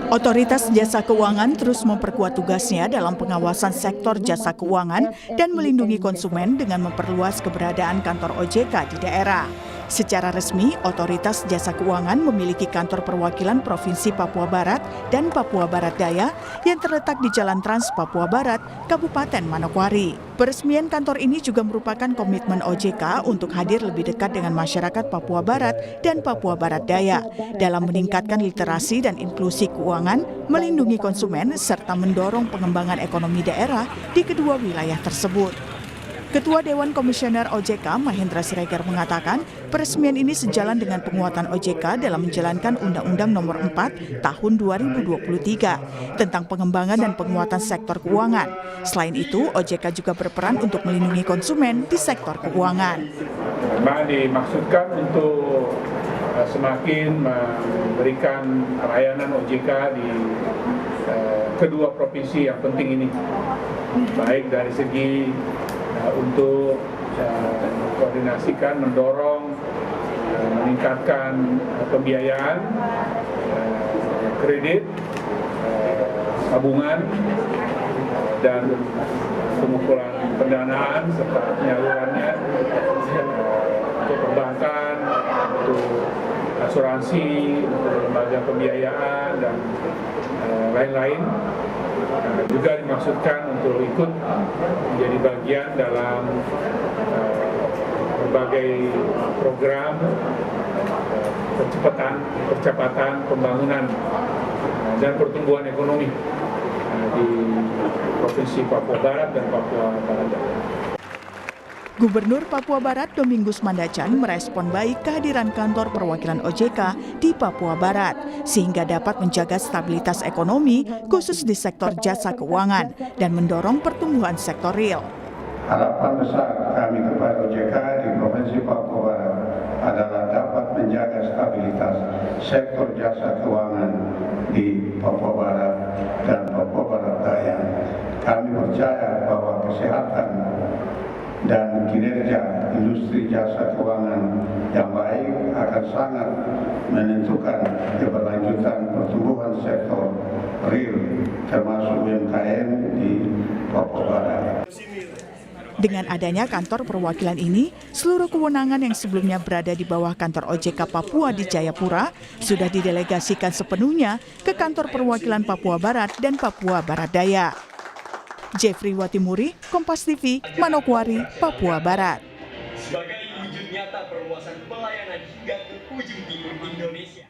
Otoritas Jasa Keuangan terus memperkuat tugasnya dalam pengawasan sektor jasa keuangan dan melindungi konsumen dengan memperluas keberadaan kantor OJK di daerah. Secara resmi, Otoritas Jasa Keuangan memiliki kantor perwakilan Provinsi Papua Barat dan Papua Barat Daya yang terletak di Jalan Trans Papua Barat, Kabupaten Manokwari. Peresmian kantor ini juga merupakan komitmen OJK untuk hadir lebih dekat dengan masyarakat Papua Barat dan Papua Barat Daya dalam meningkatkan literasi dan inklusi keuangan, melindungi konsumen, serta mendorong pengembangan ekonomi daerah di kedua wilayah tersebut. Ketua Dewan Komisioner OJK Mahendra Siregar mengatakan peresmian ini sejalan dengan penguatan OJK dalam menjalankan Undang-Undang Nomor 4 Tahun 2023 tentang pengembangan dan penguatan sektor keuangan. Selain itu, OJK juga berperan untuk melindungi konsumen di sektor keuangan. Memang dimaksudkan untuk semakin memberikan layanan OJK di kedua provinsi yang penting ini, baik dari segi untuk mengkoordinasikan, mendorong, meningkatkan pembiayaan, kredit, tabungan, dan pengumpulan pendanaan serta penyalurannya untuk perbankan, untuk asuransi, untuk lembaga pembiayaan, dan lain-lain. Juga dimaksudkan untuk ikut menjadi bagian dalam berbagai program percepatan pembangunan dan pertumbuhan ekonomi di Provinsi Papua Barat dan Papua Barat. Gubernur Papua Barat Domingus Mandacan merespon baik kehadiran kantor perwakilan OJK di Papua Barat sehingga dapat menjaga stabilitas ekonomi khusus di sektor jasa keuangan dan mendorong pertumbuhan sektor real. Harapan besar kami kepada OJK di Provinsi Papua Barat adalah dapat menjaga stabilitas sektor jasa keuangan di Papua Barat dan Papua Barat Daya. Kami percaya bahwa kesehatan dan kinerja industri jasa keuangan yang baik akan sangat menentukan keberlanjutan pertumbuhan sektor real termasuk UMKM di Papua Barat. Dengan adanya kantor perwakilan ini, seluruh kewenangan yang sebelumnya berada di bawah kantor OJK Papua di Jayapura sudah didelegasikan sepenuhnya ke kantor perwakilan Papua Barat dan Papua Barat Daya. Jeffrey Watimuri, Kompas TV, Manokwari, Papua Barat. Sebagai wujud nyata perluasan pelayanan hingga ke ujung timur Indonesia.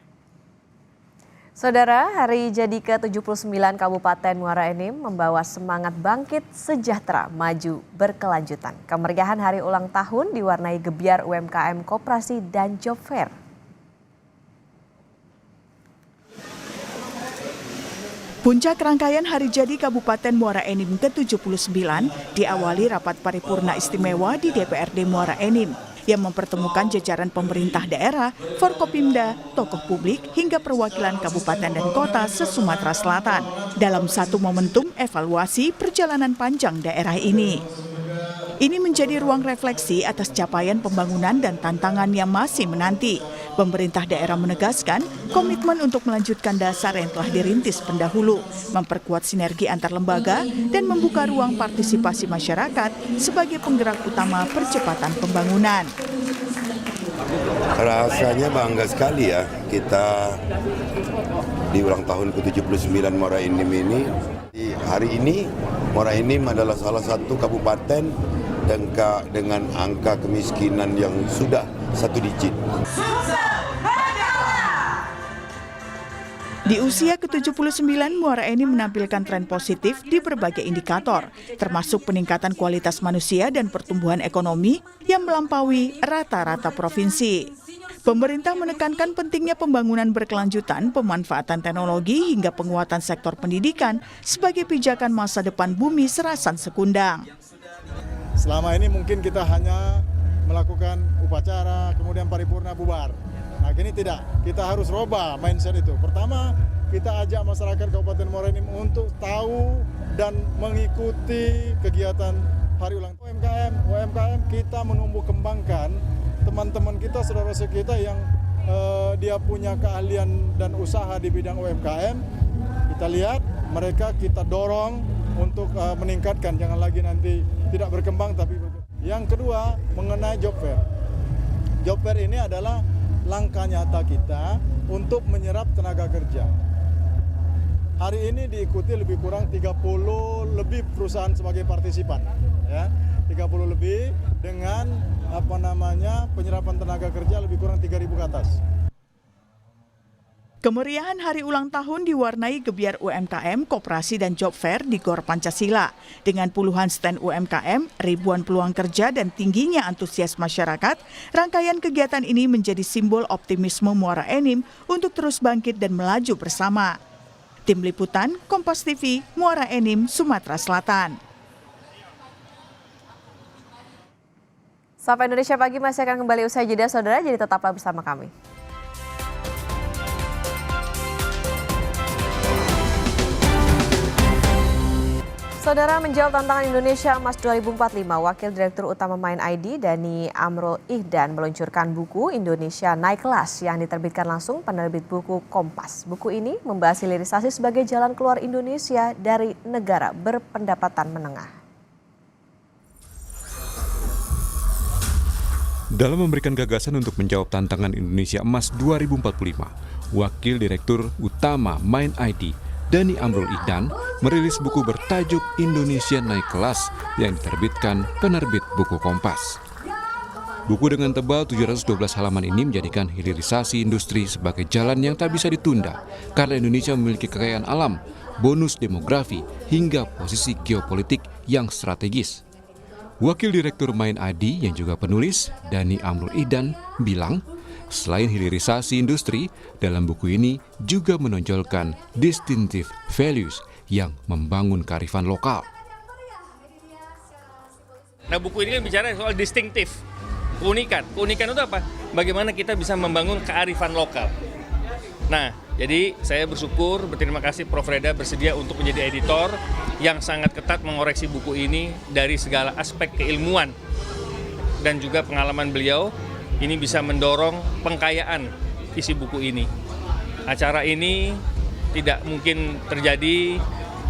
Saudara, hari jadi ke-79 Kabupaten Muara Enim membawa semangat bangkit sejahtera maju berkelanjutan. Kemeriahan hari ulang tahun diwarnai gebyar UMKM koperasi dan job fair. Puncak rangkaian hari jadi Kabupaten Muara Enim ke-79 diawali rapat paripurna istimewa di DPRD Muara Enim yang mempertemukan jajaran pemerintah daerah, Forkopimda, tokoh publik hingga perwakilan kabupaten dan kota se-Sumatera Selatan dalam satu momentum evaluasi perjalanan panjang daerah ini. Ini menjadi ruang refleksi atas capaian pembangunan dan tantangan yang masih menanti. Pemerintah daerah menegaskan komitmen untuk melanjutkan dasar yang telah dirintis pendahulu, memperkuat sinergi antar lembaga, dan membuka ruang partisipasi masyarakat sebagai penggerak utama percepatan pembangunan. Rasanya bangga sekali ya kita di ulang tahun ke-79 Muara Enim ini. Hari ini Muara Enim adalah salah satu kabupaten dengan angka kemiskinan yang sudah 1 digit. Di usia ke-79, Muara Enim menampilkan tren positif di berbagai indikator, termasuk peningkatan kualitas manusia dan pertumbuhan ekonomi yang melampaui rata-rata provinsi. Pemerintah menekankan pentingnya pembangunan berkelanjutan, pemanfaatan teknologi hingga penguatan sektor pendidikan sebagai pijakan masa depan bumi Serasan Sekundang. Selama ini mungkin kita hanya melakukan upacara, kemudian paripurna bubar. Nah, kini tidak. Kita harus rubah mindset itu. Pertama, kita ajak masyarakat Kabupaten Muara Enim untuk tahu dan mengikuti kegiatan hari ulang tahun UMKM kita menumbuh kembangkan teman-teman kita, saudara-saudara kita yang dia punya keahlian dan usaha di bidang UMKM. Kita lihat mereka, kita dorong untuk meningkatkan, jangan lagi nanti tidak berkembang tapi berkembang. Yang kedua, mengenai job fair. Job fair ini adalah langkah nyata kita untuk menyerap tenaga kerja. Hari ini diikuti lebih kurang 30 lebih perusahaan sebagai partisipan, ya. 30 lebih dengan penyerapan tenaga kerja lebih kurang 3.000 ke atas. Kemeriahan hari ulang tahun diwarnai gebiar UMKM, koperasi dan job fair di Gor Pancasila. Dengan puluhan stand UMKM, ribuan peluang kerja dan tingginya antusias masyarakat, rangkaian kegiatan ini menjadi simbol optimisme Muara Enim untuk terus bangkit dan melaju bersama. Tim Liputan, Kompas TV, Muara Enim, Sumatera Selatan. Sapa Indonesia Pagi masih akan kembali usai jeda, saudara, jadi tetaplah bersama kami. Saudara, menjawab tantangan Indonesia Emas 2045, Wakil Direktur Utama Main ID Dhani Amrul Ihdan meluncurkan buku Indonesia Naik Kelas yang diterbitkan langsung penerbit buku Kompas. Buku ini membahas hilirisasi sebagai jalan keluar Indonesia dari negara berpendapatan menengah. Dalam memberikan gagasan untuk menjawab tantangan Indonesia Emas 2045, Wakil Direktur Utama Main ID Dhani Amrul Ihdan merilis buku bertajuk Indonesia Naik Kelas yang diterbitkan penerbit buku Kompas. Buku dengan tebal 712 halaman ini menjadikan hilirisasi industri sebagai jalan yang tak bisa ditunda karena Indonesia memiliki kekayaan alam, bonus demografi, hingga posisi geopolitik yang strategis. Wakil Direktur Main ID yang juga penulis, Dhani Amrul Ihdan, bilang, selain hilirisasi industri, dalam buku ini juga menonjolkan distinctive values yang membangun kearifan lokal. Nah, buku ini kan bicara soal distinctive, keunikan. Keunikan itu apa? Bagaimana kita bisa membangun kearifan lokal. Nah, jadi saya bersyukur, berterima kasih Prof. Reda bersedia untuk menjadi editor yang sangat ketat mengoreksi buku ini dari segala aspek keilmuan dan juga pengalaman beliau. Ini bisa mendorong pengkayaan isi buku ini. Acara ini tidak mungkin terjadi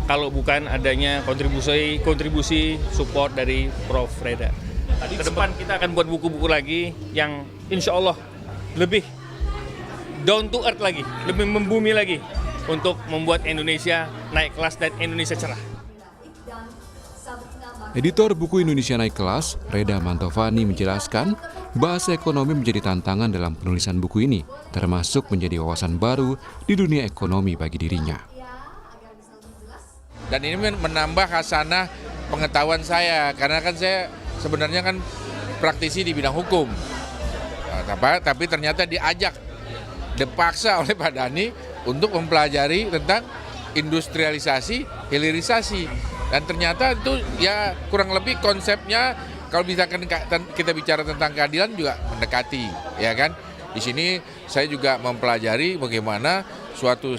kalau bukan adanya kontribusi support dari Prof. Reda. Ke depan kita akan buat buku-buku lagi yang insya Allah lebih down to earth lagi, lebih membumi lagi untuk membuat Indonesia naik kelas dan Indonesia cerah. Editor buku Indonesia Naik Kelas, Reda Mantovani, menjelaskan bahasa ekonomi menjadi tantangan dalam penulisan buku ini, termasuk menjadi wawasan baru di dunia ekonomi bagi dirinya. Dan ini menambah khasanah pengetahuan saya, karena kan saya sebenarnya kan praktisi di bidang hukum. Tapi ternyata dipaksa oleh Pak Dhani untuk mempelajari tentang industrialisasi, hilirisasi. Dan ternyata itu ya kurang lebih konsepnya kalau misalkan kita bicara tentang keadilan juga mendekati, ya kan? Di sini saya juga mempelajari bagaimana suatu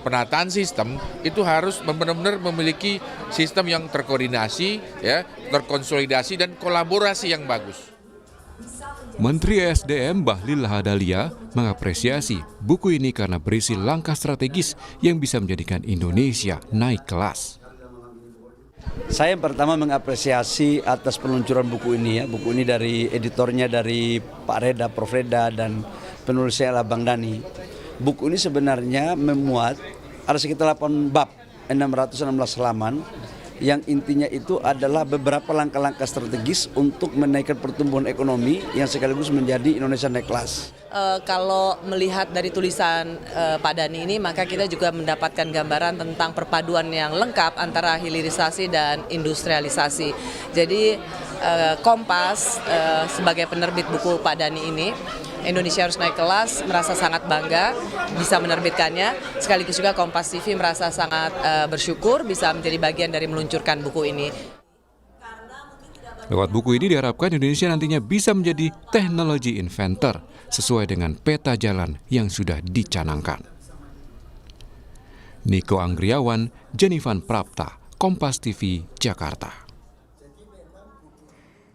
penataan sistem itu harus benar-benar memiliki sistem yang terkoordinasi, ya, terkonsolidasi dan kolaborasi yang bagus. Menteri ESDM Bahlil Lahadalia mengapresiasi buku ini karena berisi langkah strategis yang bisa menjadikan Indonesia naik kelas. Saya pertama mengapresiasi atas peluncuran buku ini ya. Buku ini dari editornya dari Pak Reda, Prof. Reda, dan penulisnya adalah Bang Dhani. Buku ini sebenarnya memuat ada sekitar 8 bab, 616 halaman, yang intinya itu adalah beberapa langkah-langkah strategis untuk menaikkan pertumbuhan ekonomi yang sekaligus menjadi Indonesia naik kelas. Kalau melihat dari tulisan Pak Dhani ini, maka kita juga mendapatkan gambaran tentang perpaduan yang lengkap antara hilirisasi dan industrialisasi. Jadi Kompas sebagai penerbit buku Pak Dhani ini, Indonesia harus naik kelas, merasa sangat bangga bisa menerbitkannya. Sekaligus juga Kompas TV merasa sangat bersyukur bisa menjadi bagian dari meluncurkan buku ini. Lewat buku ini diharapkan Indonesia nantinya bisa menjadi teknologi inventor sesuai dengan peta jalan yang sudah dicanangkan. Niko Anggriawan, Jenifan Prapta, Kompas TV, Jakarta.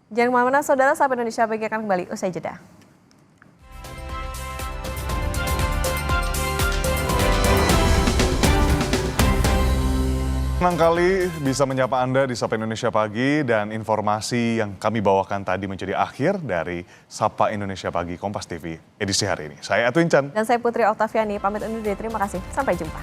Jangan kemana-mana, saudara, Sapa Indonesia Pagi akan kembali usai jeda. Senang kali bisa menyapa Anda di Sapa Indonesia Pagi, dan informasi yang kami bawakan tadi menjadi akhir dari Sapa Indonesia Pagi Kompas TV edisi hari ini. Saya Edwin Chan. Dan saya Putri Oktaviani, pamit undur diri, terima kasih. Sampai jumpa.